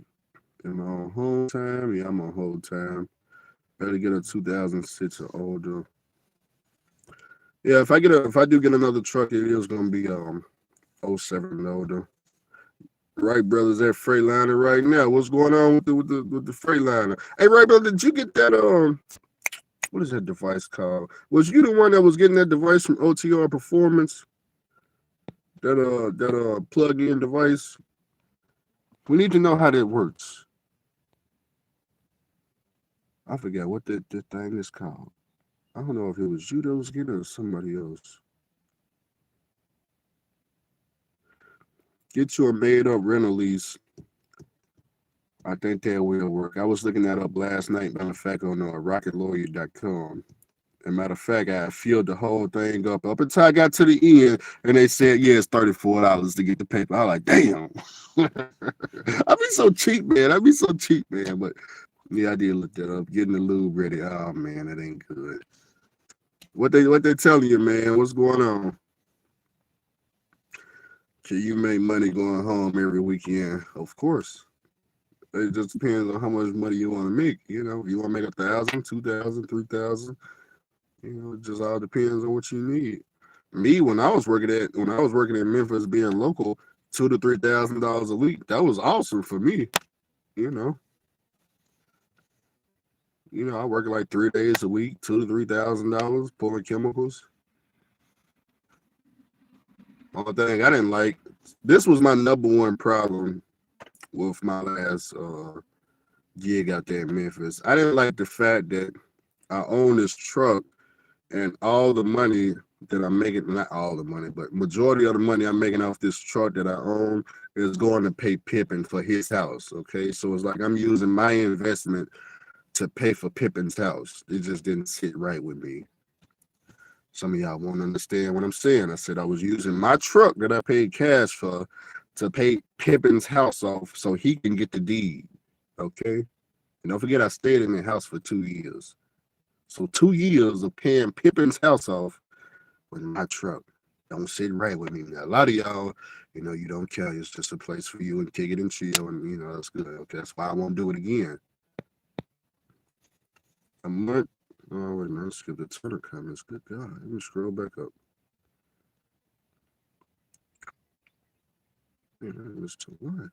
Am I on hold time? Yeah, I'm on hold time. Better get a 2006 or older. Yeah, if I do get another truck, it is gonna be 07 and older. Right, brothers at Freightliner right now. What's going on with the Freightliner? Hey, right, brother, did you get that what is that device called? Was you the one that was getting that device from OTR Performance? That plug-in device? We need to know how that works. I forgot what that thing is called. I don't know if it was you that was getting it or somebody else. Get you a made up rental lease. I think that will work. I was looking that up last night, matter of fact, on rocketlawyer.com. And matter of fact, I filled the whole thing up until I got to the end, and they said, "Yeah, it's $34 to get the paper." I was like, "Damn!" I be so cheap, man. I be so cheap, man. But yeah, I did look that up. Getting the lube ready. Oh man, that ain't good. What they telling you, man? What's going on? Can you make money going home every weekend? Of course. It just depends on how much money you want to make. You know, if you want to make 1,000, 2,000, 3,000. You know, it just all depends on what you need. Me, when I was working in Memphis, being local, $2,000 to $3,000 a week, that was awesome for me. You know, I work like 3 days a week, $2,000 to $3,000 pulling chemicals. Only thing I didn't like, this was my number one problem with my last gig out there in Memphis. I didn't like the fact that I own this truck and all the money that I'm making, not all the money, but majority of the money I'm making off this truck that I own is going to pay Pippin for his house. Okay. So it's like I'm using my investment to pay for Pippin's house. It just didn't sit right with me. Some of y'all won't understand what I'm saying. I said I was using my truck that I paid cash for to pay Pippin's house off so he can get the deed. Okay. And don't forget, I stayed in the house for 2 years. So 2 years of paying Pippin's house off with my truck. Don't sit right with me. Now, a lot of y'all, you don't care. It's just a place for you and kick it and chill, and that's good. Okay, that's why I won't do it again. A month. Oh wait a minute. Let's skip the Twitter comments. Good God. Let me scroll back up. Man, I missed a lot.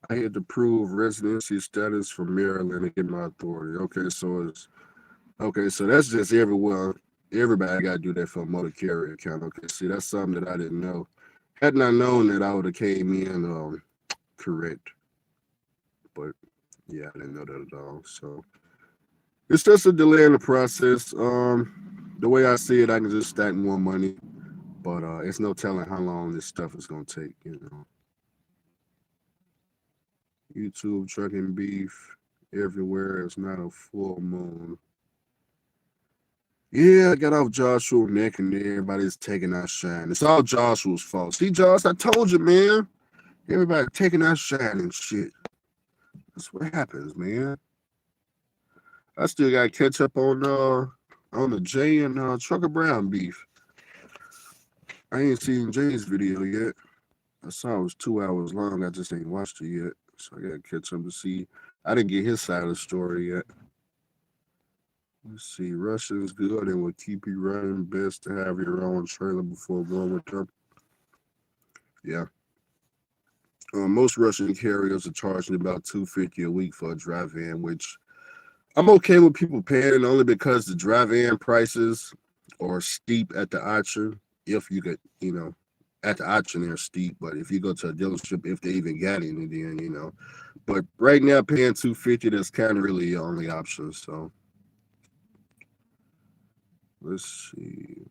I had to prove residency status from Maryland to get my authority. So that's just everywhere. Everybody got to do that for a motor carrier account. Okay, see, that's something that I didn't know. Hadn't I known that, I would have came in correct. But yeah, I didn't know that at all. So it's just a delay in the process. The way I see it, I can just stack more money, but it's no telling how long this stuff is gonna take. YouTube trucking beef everywhere. It's not a full moon. Yeah, I got off Joshua neck and everybody's taking our shine. It's all Joshua's fault. See, Josh, I told you, man. Everybody taking our shine and shit. That's what happens, man. I still got to catch up on the Jay and Trucker Brown beef. I ain't seen Jay's video yet. I saw it was 2 hours long. I just ain't watched it yet, so I got to catch up to see. I didn't get his side of the story yet. Let's see. Russian's good and will keep you running. Best to have your own trailer before going with them. Yeah. Most Russian carriers are charging about $250 a week for a dry van, which I'm okay with people paying it only because the dry van prices are steep at the auction. If you could, at the auction they're steep, but if you go to a dealership, if they even got any, then. But right now, paying $250, that's kind of really the only option. So let's see.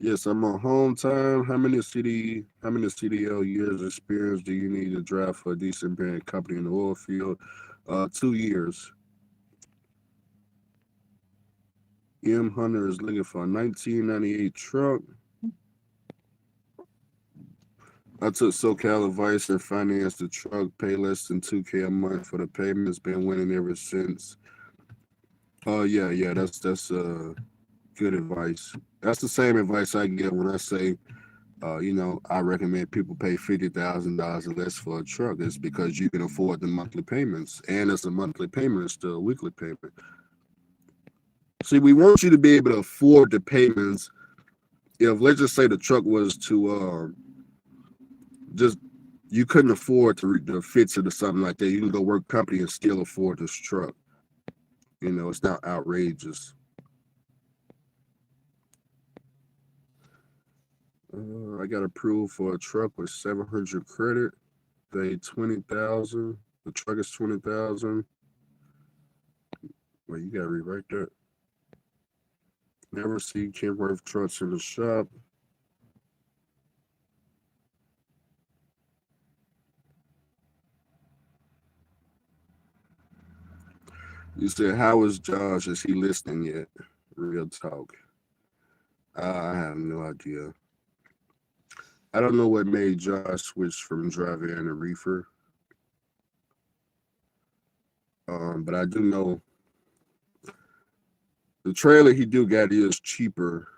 Yes, I'm on home time. How many CDL years experience do you need to drive for a decent paying company in the oil field? 2 years. M Hunter is looking for a 1998 truck. I took SoCal advice and financed the truck. Pay less than $2K a month for the payment. It's been winning ever since. Yeah, that's good advice. That's the same advice I get when I say, I recommend people pay $50,000 or less for a truck. It's because you can afford the monthly payments, and it's a monthly payment, it's still a weekly payment. See, we want you to be able to afford the payments. If let's just say the truck was to just you couldn't afford to fix it or something like that, you can go work company and still afford this truck. It's not outrageous. I got approved for a truck with 700 credit. They 20,000. The truck is 20,000. Well, you gotta rewrite that. Never see Kenworth trucks in the shop. You said, how is Josh? Is he listening yet? Real talk. I have no idea. I don't know what made Josh switch from driving to reefer. But I do know the trailer he do got is cheaper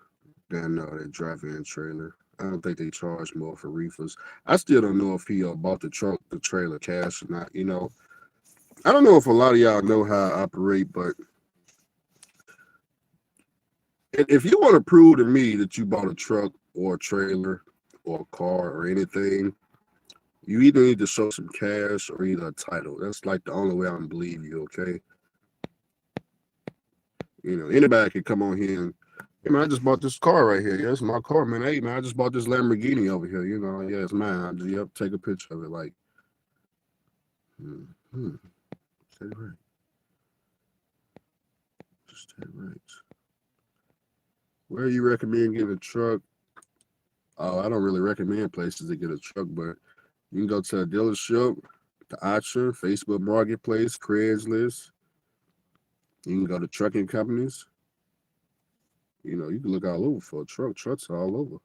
than the drive-in trailer. I don't think they charge more for reefers. I still don't know if he bought the trailer cash or not. I don't know if a lot of y'all know how I operate, but if you want to prove to me that you bought a truck or a trailer or a car or anything, you either need to show some cash or either a title. That's like the only way I can believe you, okay? Anybody can come on here and, hey man, I just bought this car right here. Yeah, it's my car, man. Hey man, I just bought this Lamborghini over here. Yeah, it's mine. I just take a picture of it. Like, stay right. Just stay right. Where you recommend getting a truck? Oh, I don't really recommend places to get a truck, but you can go to a dealership, the auction, Facebook Marketplace, Craigslist. You can go to trucking companies. You can look all over for a truck. Trucks are all over.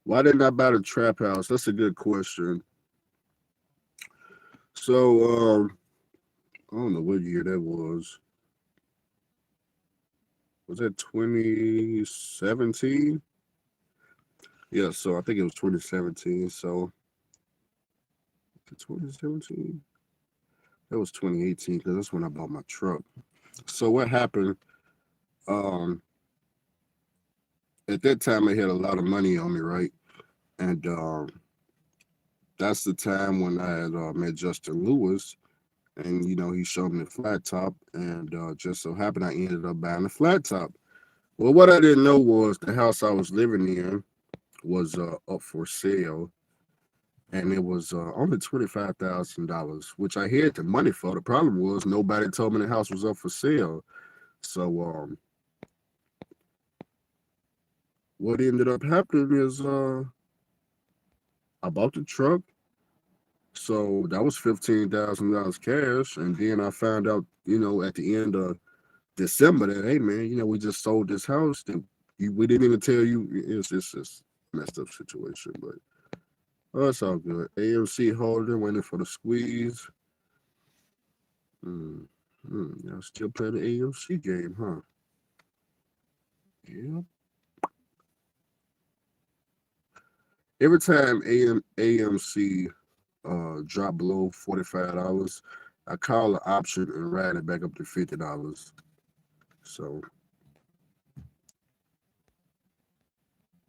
Why didn't I buy the trap house? That's a good question. So, I don't know what year that was. Was that 2017? Yeah, so I think it was 2017. So, 2017? That was 2018 because that's when I bought my truck. So what happened? Um, at that time I had a lot of money on me, right? And that's the time when I had met Justin Lewis, and he showed me the flat top, and just so happened I ended up buying the flat top. Well, what I didn't know was the house I was living in was up for sale, and it was only $25,000, which I had the money for. The problem was nobody told me the house was up for sale. So what ended up happening is I bought the truck. So that was $15,000 cash, and then I found out, at the end of December that, hey man, we just sold this house. That we didn't even tell you. It's just a messed up situation, but it's all good. AMC holder waiting for the squeeze. Y'all still playing the AMC game, huh? Yeah. Every time AMC drop below $45, I call the option and ride it back up to $50. So,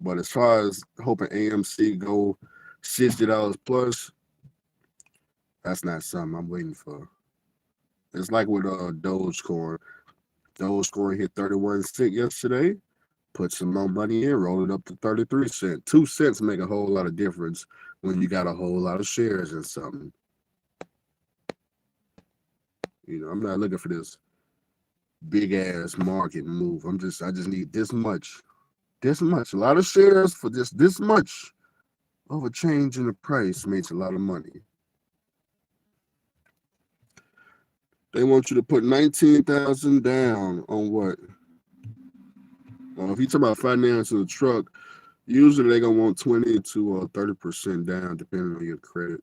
but as far as hoping AMC go $60 plus, that's not something I'm waiting for. It's like with Dogecoin. Dogecoin hit 31 cents yesterday. Put some more money in, roll it up to 33 cents. 2 cents make a whole lot of difference when you got a whole lot of shares in something. I'm not looking for this big ass market move. I just need this much. This much. A lot of shares for this much of a change in the price makes a lot of money. They want you to put 19,000 down on what? If you talk about financing a truck, usually they're gonna want 20 to 30% down, depending on your credit.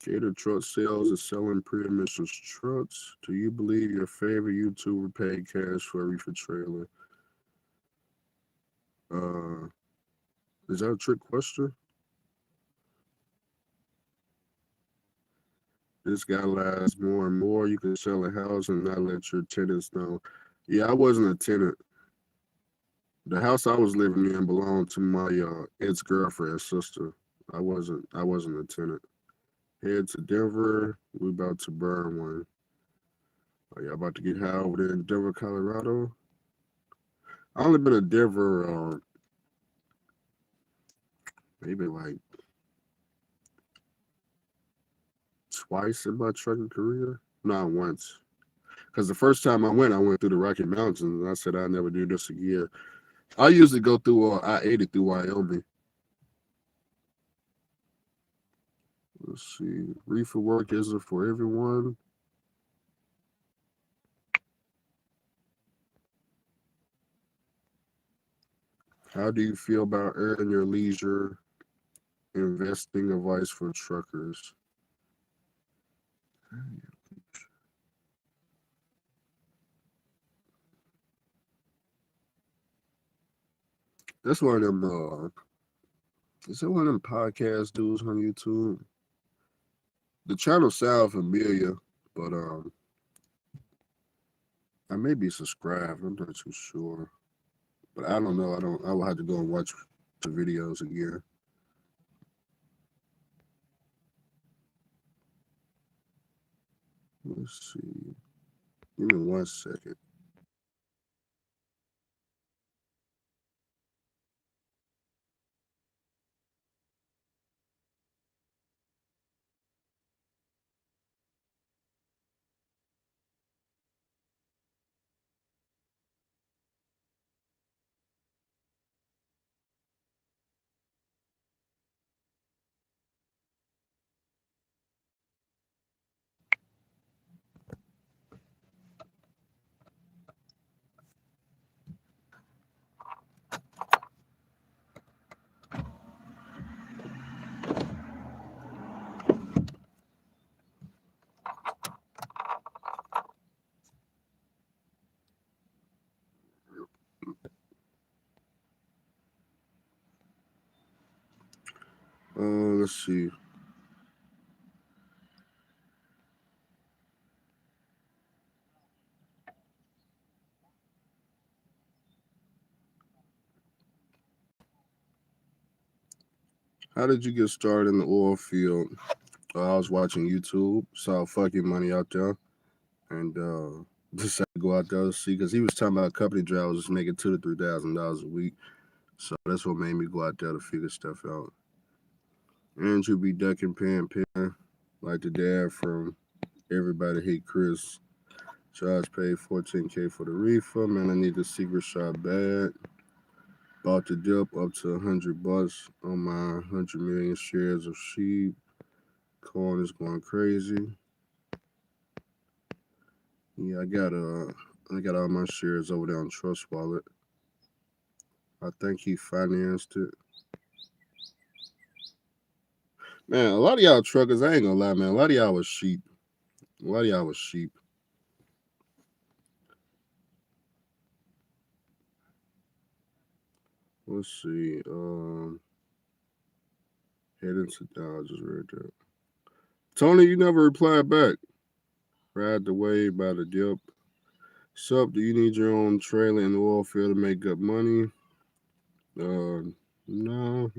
Gator Truck Sales is selling pre-emissions trucks. Do you believe your favorite YouTuber paid cash for a reefer trailer? Is that a trick question? This guy lies more and more. You can sell a house and not let your tenants know. Yeah, I wasn't a tenant. The house I was living in belonged to my ex-girlfriend's sister. I wasn't a tenant. Head to Denver. We about to burn one. Oh, yeah, about to get high over there in Denver, Colorado. I only been to Denver maybe like twice in my trucking career. Not once. Because the first time I went through the Rocky Mountains, and I said I'd never do this again. I usually go through I-80 through Wyoming. Let's see. Reefer work isn't for everyone. How do you feel about earning your leisure investing advice for truckers? That's one of them. Is that one of them podcast dudes on YouTube? The channel sound familiar, but I may be subscribed. I'm not too sure, but I don't know. I don't. I will have to go and watch the videos again. Let's see. Give me 1 second. Let's see. How did you get started in the oil field? I was watching YouTube, saw fucking money out there, and decided to go out there to see because he was talking about company drivers making $2,000 to $3,000 a week. So that's what made me go out there to figure stuff out. Andrew be ducking pan like the dad from Everybody Hate Chris. Charge paid 14K for the reefer. Man, I need the secret shot bad. Bought the dip up to $100 on my 100 million shares of sheep. Corn is going crazy. Yeah, I got all my shares over there on Trust Wallet. I think he financed it. Man, a lot of y'all truckers, I ain't gonna lie, man. A lot of y'all was sheep. A lot of y'all was sheep. Let's see. Heading to Dodgers right there. Tony, you never replied back. Ride the wave by the dip. Sup, do you need your own trailer in the oil field to make good money? No,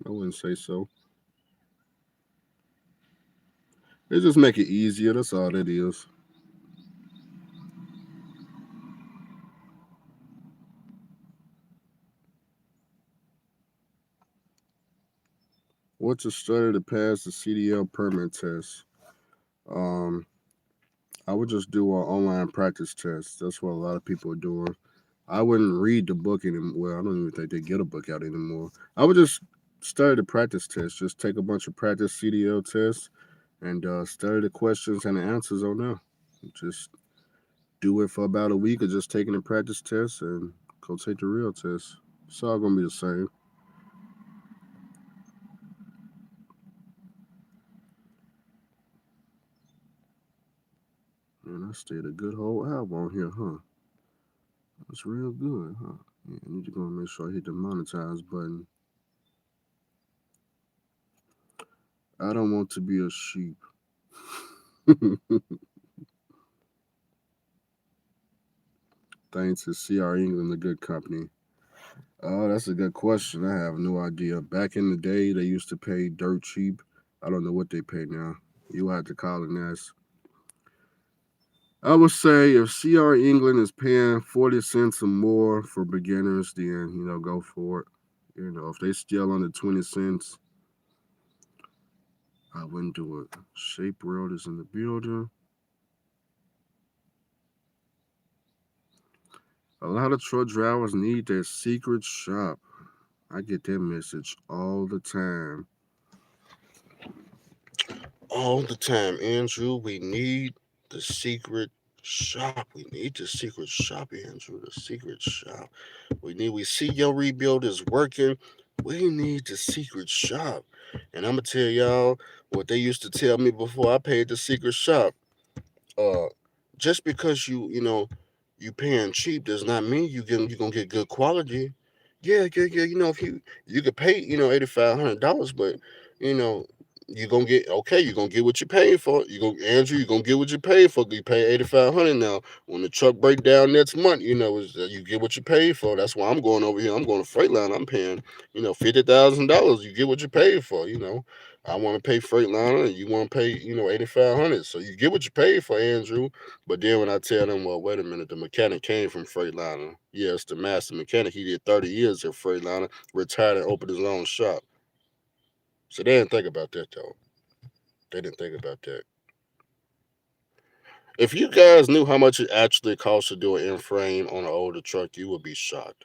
I wouldn't say so. They just make it easier. That's all that is. What's a study to pass the CDL permit test? Um, I would just do an online practice test. That's what a lot of people are doing. I wouldn't read the book anymore. Well, I don't even think they get a book out anymore. I would just study the practice test. Just take a bunch of practice CDL tests and study the questions and the answers on there. Just do it for about a week of just taking the practice test and go take the real test. It's all gonna be the same. Man, I stayed a good whole hour on here, huh? That's real good, huh? Yeah, I need to go and make sure I hit the monetize button. I don't want to be a sheep. Thanks to CR England, a good company. Oh, that's a good question. I have no idea. Back in the day, they used to pay dirt cheap. I don't know what they pay now. You have to call it this. I would say if CR England is paying 40 cents or more for beginners, then go for it. If they still under 20 cents, I wouldn't do it. Shape World is in the building. A lot of truck drivers need their secret shop. I get that message all the time. All the time, Andrew. We need the secret shop. We need the secret shop, Andrew. The secret shop. We see your rebuild is working. We need the secret shop. And I'm gonna tell y'all what they used to tell me before I paid the secret shop. uh just because you paying cheap does not mean you gonna get good quality. Yeah, yeah, yeah. If you could pay $8,500, but you know you gonna get okay. You gonna get what you paying for. You gonna get what you pay for. You pay 8,500 now. When the truck break down next month, you get what you pay for. That's why I'm going over here. I'm going to Freightliner. I'm paying $50,000. You get what you pay for. I want to pay Freightliner, and you want to pay 8,500. So you get what you pay for, Andrew. But then when I tell them, well, wait a minute, the mechanic came from Freightliner. Yes, the master mechanic. He did 30 years at Freightliner, retired and opened his own shop. So they didn't think about that though. They didn't think about that. If you guys knew how much it actually costs to do an in frame on an older truck, you would be shocked.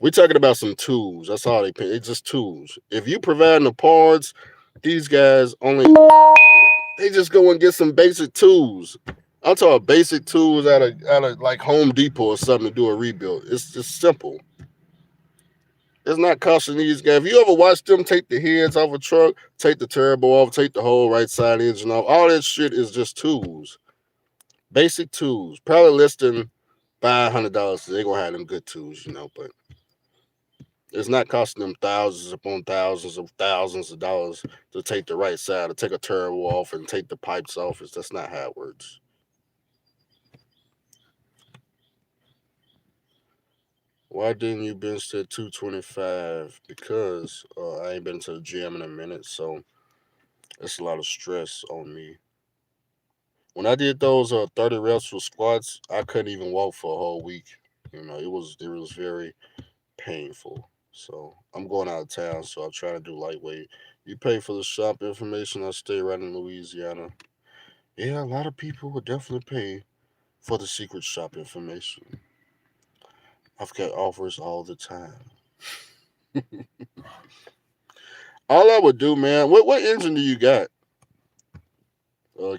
We're talking about some tools. That's all they pay. It's just tools. If you providing the parts, these guys only they just go and get some basic tools. I'm talking basic tools out of like Home Depot or something to do a rebuild. It's just simple. It's not costing these guys. If you ever watch them take the heads off a truck, take the turbo off, take the whole right side engine off, all that shit is just tools. Basic tools. Probably less than $500. They're gonna have them good tools. But it's not costing them thousands upon thousands of dollars to take the right side, to take a turbo off and take the pipes off. That's not how it works. Why didn't you bench to 225? Because I ain't been to the gym in a minute, so it's a lot of stress on me. When I did those 30 reps for squats, I couldn't even walk for a whole week. It was very painful. So I'm going out of town, so I'll try to do lightweight. You pay for the shop information. I stay right in Louisiana. Yeah, a lot of people would definitely pay for the secret shop information. I've got offers all the time. All I would do, man. What engine do you got,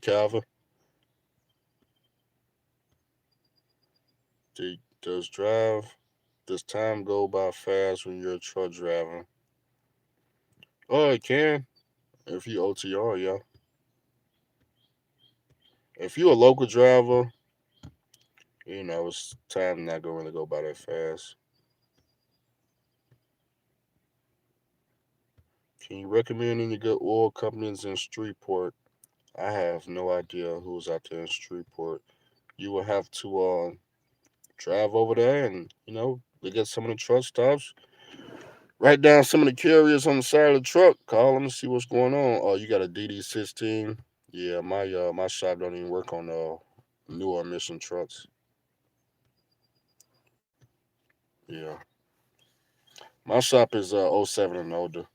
Calvin? Does drive? Does time go by fast when you're a truck driver? Oh, it can. If you OTR, yeah. If you a local driver, it's time not going to go by that fast. Can you recommend any good oil companies in Streetport? I have no idea who's out there in Streetport. You will have to drive over there and look at some of the truck stops. Write down some of the carriers on the side of the truck. Call them and see what's going on. Oh, you got a DD16? Yeah, my shop don't even work on newer emission trucks. Yeah, my shop is '07 and older.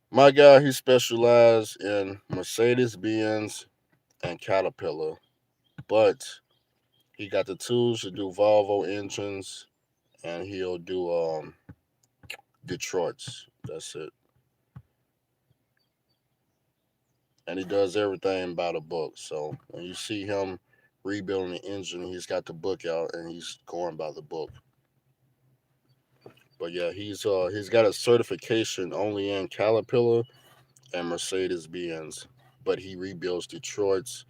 My guy, he specialized in Mercedes Benz and Caterpillar, but he got the tools to do Volvo engines, and he'll do Detroit's. That's it. And he does everything by the book. So when you see him rebuilding the engine, he's got the book out and he's going by the book. But yeah, he's got a certification only in Caterpillar and Mercedes Benz, but he rebuilds Detroit's,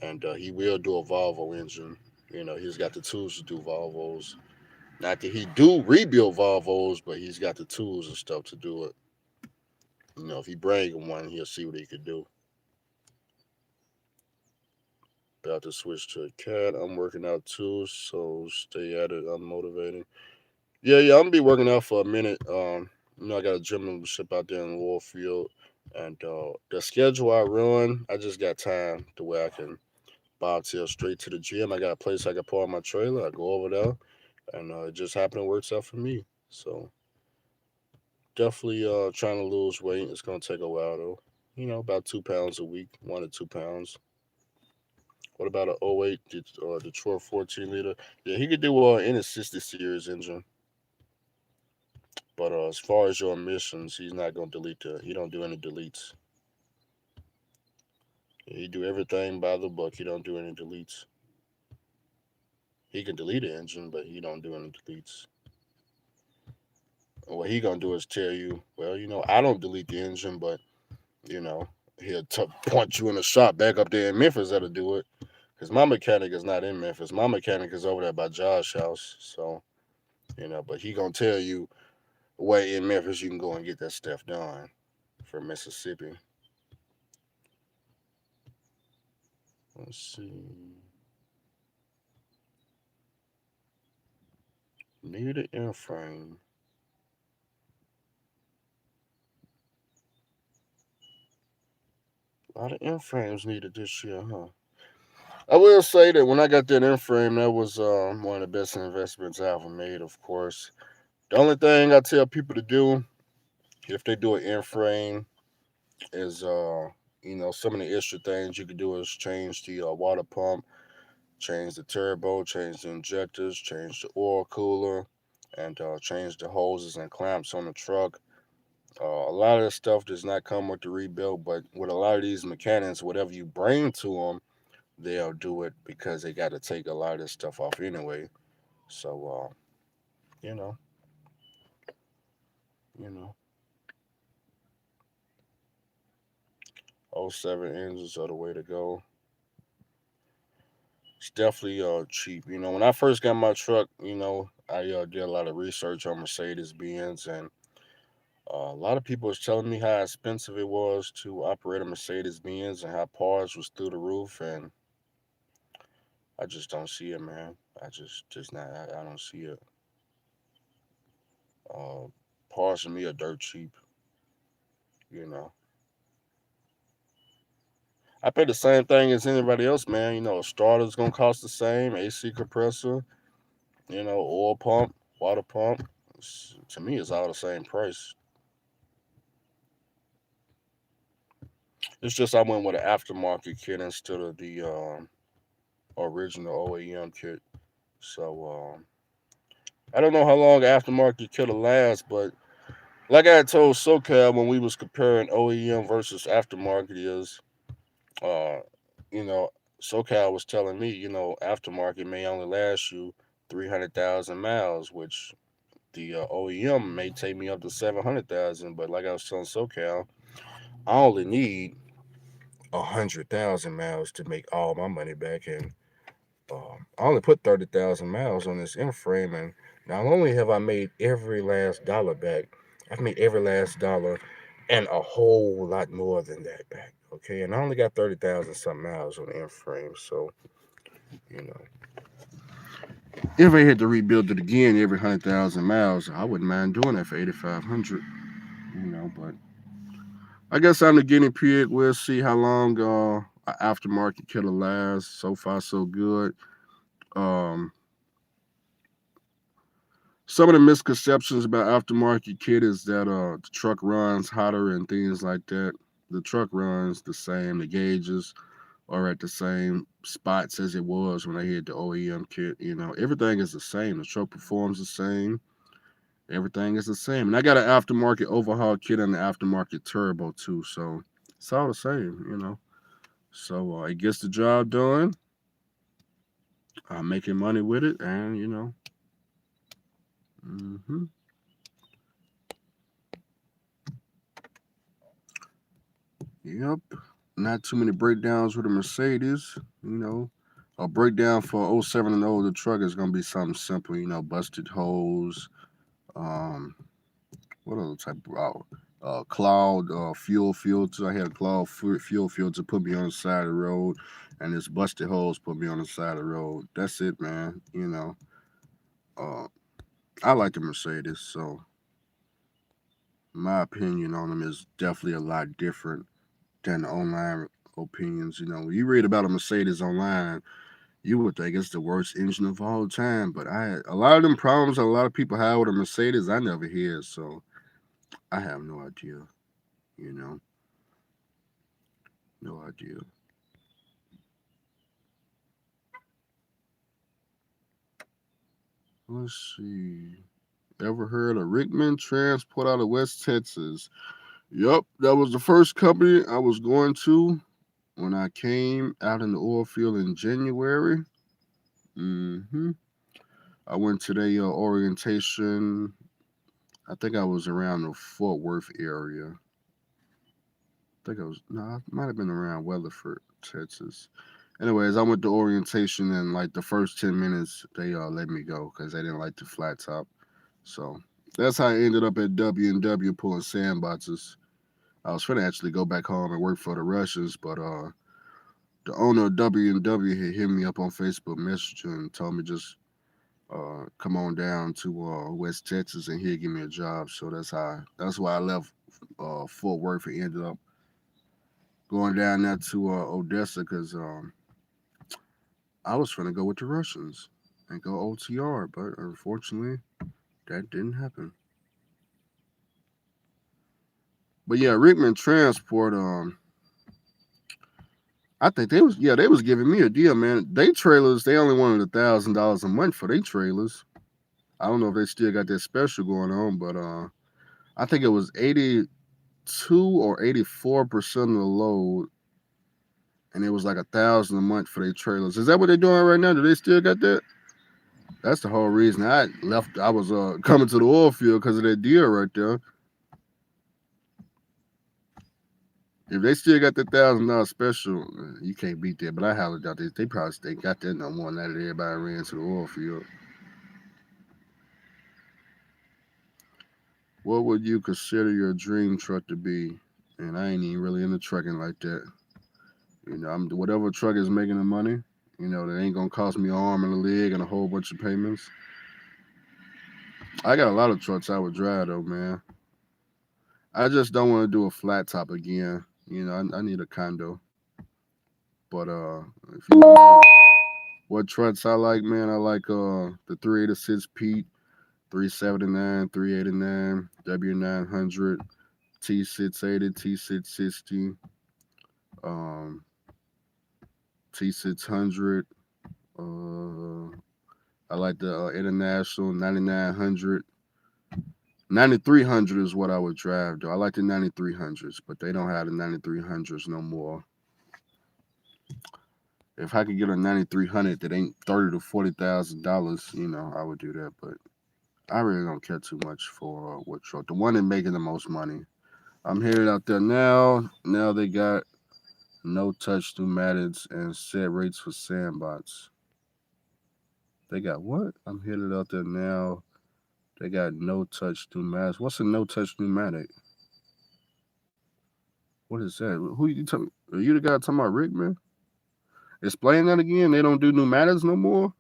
and he will do a Volvo engine. He's got the tools to do Volvos. Not that he do rebuild Volvos, but he's got the tools and stuff to do it. If he bring him one, he'll see what he could do. About to switch to a cat. I'm working out too, so stay at it. I'm motivating. Yeah, I'm gonna be working out for a minute. I got a gym membership out there in the Oilfield, and the schedule I run, I just got time to where I can bobtail straight to the gym. I got a place I can park my trailer. I go over there, and it just happened to works out for me. So definitely trying to lose weight. It's gonna take a while though. About 2 pounds a week, 1 to 2 pounds. What about an '08 Detroit 14 liter? Yeah, he could do any 60 series engine. But as far as your emissions, he's not gonna delete the. He don't do any deletes. He do everything by the book. He don't do any deletes. He can delete an engine, but he don't do any deletes. And what he gonna do is tell you, well, I don't delete the engine, but you know, he'll point you in the shop back up there in Memphis that'll do it. Cause my mechanic is not in Memphis. My mechanic is over there by Josh's house. So but he gonna tell you where in Memphis you can go and get that stuff done from Mississippi. Let's see. Need an airframe. A lot of airframes needed this year, huh? I will say that when I got that airframe, that was one of the best investments I ever made, of course. The only thing I tell people to do if they do an airframe is, some of the extra things you can do is change the water pump, change the turbo, change the injectors, change the oil cooler, and change the hoses and clamps on the truck. A lot of this stuff does not come with the rebuild, but with a lot of these mechanics, whatever you bring to them, they'll do it because they got to take a lot of this stuff off anyway. So, you know, you know, '07 engines are the way to go. It's definitely cheap. When I first got my truck, I did a lot of research on Mercedes Benz, and a lot of people was telling me how expensive it was to operate a Mercedes Benz and how parts was through the roof, and I just don't see it, man. I just not. I don't see it. Uh, Parts for me are dirt cheap. You know, I pay the same thing as anybody else, man. A starter's gonna cost the same. AC compressor, oil pump, water pump. To me, it's all the same price. It's just I went with an aftermarket kit instead of the original OEM kit. So I don't know how long aftermarket kit will last, but like I had told SoCal when we was comparing OEM versus aftermarket is, uh, you know, SoCal was telling me, aftermarket may only last you 300,000 miles, which the OEM may take me up to 700,000. But like I was telling SoCal, I only need 100,000 miles to make all my money back, and I only put 30,000 miles on this M frame, and not only have I made every last dollar back, I've made every last dollar and a whole lot more than that back. Okay, and I only got 30,000 some miles on the M frame, so you know, if I had to rebuild it again every 100,000 miles, I wouldn't mind doing that for 8,500. But I guess I'm the guinea pig. We'll see how long aftermarket kit will last. So far, so good. Um, Some of the misconceptions about aftermarket kit is that the truck runs hotter and things like that. The truck runs the same. The gauges are at the same spots as it was when I had the OEM kit. Everything is the same. The truck performs the same. Everything is the same. And I got an aftermarket overhaul kit and the aftermarket turbo too. So it's all the same. So it gets the job done. I'm making money with it, and. Hmm. Yep. Not too many breakdowns with a Mercedes. You know, a breakdown for '07 and older truck is gonna be something simple. Busted hose. Um, what other type of cloud fuel filter? I had a cloud fuel filter put me on the side of the road, and this busted hose put me on the side of the road. That's it, man. Uh, I like the Mercedes, so my opinion on them is definitely a lot different than the online opinions. When you read about a Mercedes online, you would think it's the worst engine of all time. But a lot of them problems a lot of people have with a Mercedes, I never hear. So I have no idea. You know, no idea. Let's see. Ever heard of Rickman Transport out of West Texas? Yup, that was the first company I was going to when I came out in the oil field in January. I went to their orientation. I think I was around the Fort Worth area. I think I was, no, I might have been around Weatherford, Texas. Anyways, I went to orientation and like the first 10 minutes, they let me go because they didn't like the flat top. So that's how I ended up at W&W pulling sandboxes. I was finna actually go back home and work for the Russians, but the owner of W&W had hit me up on Facebook Messenger and told me just come on down to West Texas and he'll give me a job. So that's why I left Fort Worth and ended up going down there to Odessa because I was trying to go with the Russians and go OTR, but unfortunately that didn't happen. But yeah, Rickman Transport, I think they was giving me a deal, man. They trailers, they only wanted $1,000 a month for their trailers. I don't know if they still got that special going on, but I think it was 82 or 84% of the load, and it was like 1,000 a month for their trailers. Is that what they're doing right now? Do they still got that? That's the whole reason I left. I was coming to the oil field because of that deal right there. If they still got that $1,000 special, you can't beat that. But I highly doubt they probably still got that no more now that everybody ran to the oil field. What would you consider your dream truck to be? And I ain't even really into trucking like that. I'm whatever truck is making the money. That ain't gonna cost me an arm and a leg and a whole bunch of payments. I got a lot of trucks I would drive though, man. I just don't want to do a flat top again. I need a condo. But if you know what trucks I like, man, I like the 386 Pete, 379, 389, W900, T680, T660, um, T600. Uh, I like the International 9900. 9300 is what I would drive, though. I like the 9300s, but they don't have the 9300s no more. If I could get a 9300 that ain't $30,000 to $40,000, I would do that. But I really don't care too much for what truck. The one that making the most money. I'm headed out there now. Now they got no touch pneumatics and set rates for Sandbox. They got what? I'm headed out there now. They got no touch pneumatics. What's a no touch pneumatic? What is that? Who you talking? Are you the guy talking about Rickman? Explain that again. They don't do pneumatics no more.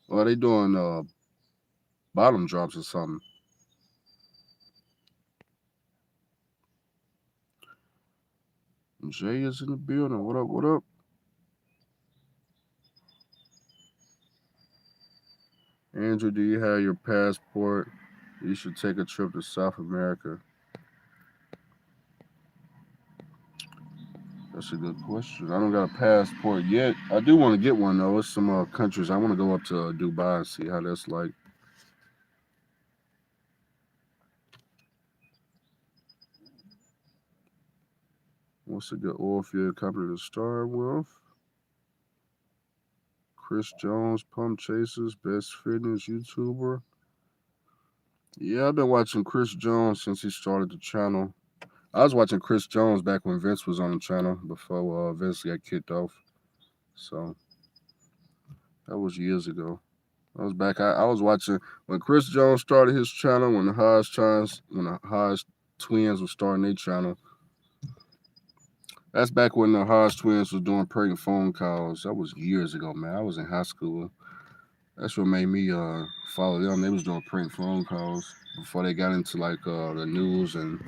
Or are they doing bottom drops or something? Jay is in the building. What up? What up? Andrew, do you have your passport? You should take a trip to South America. That's a good question. I don't got a passport yet. I do want to get one though. It's some countries I want to go up to Dubai and see how that's like. What's a good oil field company to start with? Chris Jones, Pump Chasers, Best Fitness YouTuber. Yeah, I've been watching Chris Jones since he started the channel. I was watching Chris Jones back when Vince was on the channel before Vince got kicked off. So that was years ago. I was back. I was watching when Chris Jones started his channel. When the Hodge twins were starting their channel. That's back when the Hodge twins was doing prank phone calls. That was years ago, man. I was in high school. That's what made me follow them. They was doing prank phone calls before they got into like the news and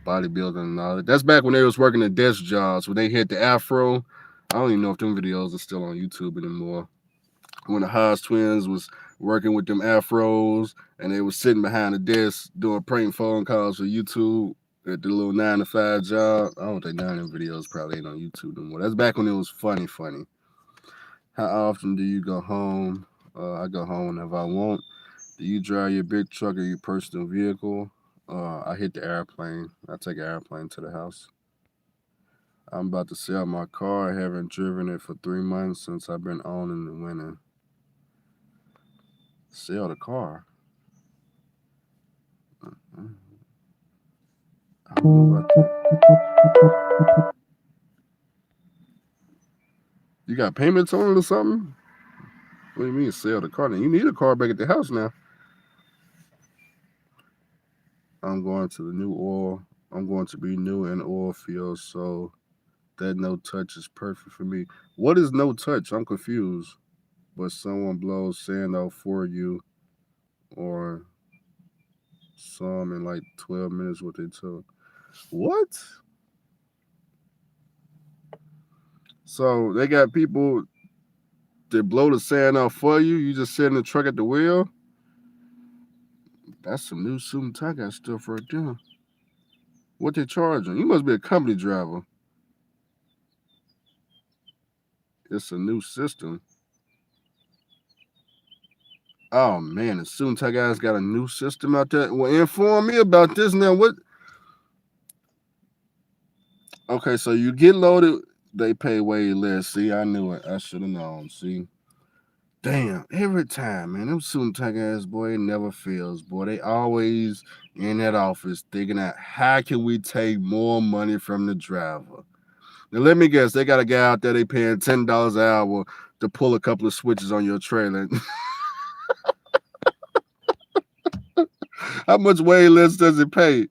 bodybuilding and all that. That's back when they was working at desk jobs when they hit the afro. I don't even know if them videos are still on YouTube anymore. When the Haas twins was working with them afros and they was sitting behind the desk doing prank phone calls for YouTube at the little 9 to 5 job. I don't think none of them videos probably ain't on YouTube no more. That's back when it was funny, funny. How often do you go home? I go home whenever I want. Do you drive your big truck or your personal vehicle? I hit the airplane. I take an airplane to the house. I'm about to sell my car. I haven't driven it for 3 months since I've been owning and winning. Sell the car. I don't know about that. You got payments on it or something? What do you mean sell the car? Now you need a car back at the house now. I'm going to the new oil. I'm going to be new in oil field, so that no touch is perfect for me. What is no touch? I'm confused. But someone blows sand out for you, or some in like 12 minutes. What they took. What? So they got people that blow the sand out for you. You just sit in the truck at the wheel. That's some new suit and tie guy stuff right there. What they charging? You must be a company driver. It's a new system. Oh man, the suit and tie guys got a new system out there. Well, inform me about this now. What? Okay, so you get loaded, they pay way less. See, I knew it. I should have known. See, damn, every time, man, them suit and tie guys, boy, it never fails, boy. They always in that office thinking that how can we take more money from the driver? Now let me guess, they got a guy out there they paying $10 an hour to pull a couple of switches on your trailer. How much way less does it pay?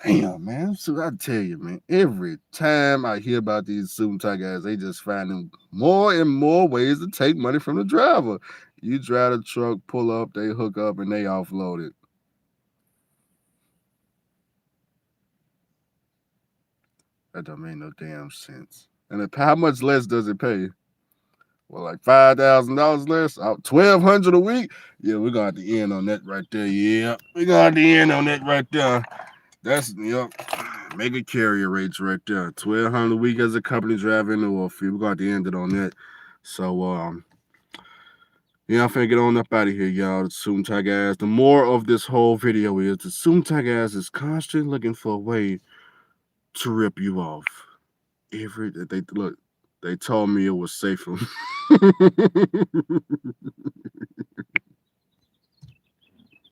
Damn, man. So I tell you, man, every time I hear about these suit and tie guys, they just finding more and more ways to take money from the driver. You drive the truck, pull up, they hook up, and they offload it. That don't make no damn sense. And how much less does it pay? Well, like $5,000 less, 1,200 a week. Yeah, we're gonna have to end on that right there. Yeah, we're gonna have to end on that right there. That's mega carrier rates right there. 1,200 a week as a company driver in the oil field. We're gonna have to end it on that. So yeah, I'm finna get on up out of here, y'all. The Suit tie guys. The more of this whole video is the Suit tie guys is constantly looking for a way to rip you off. They look, they told me it was safer.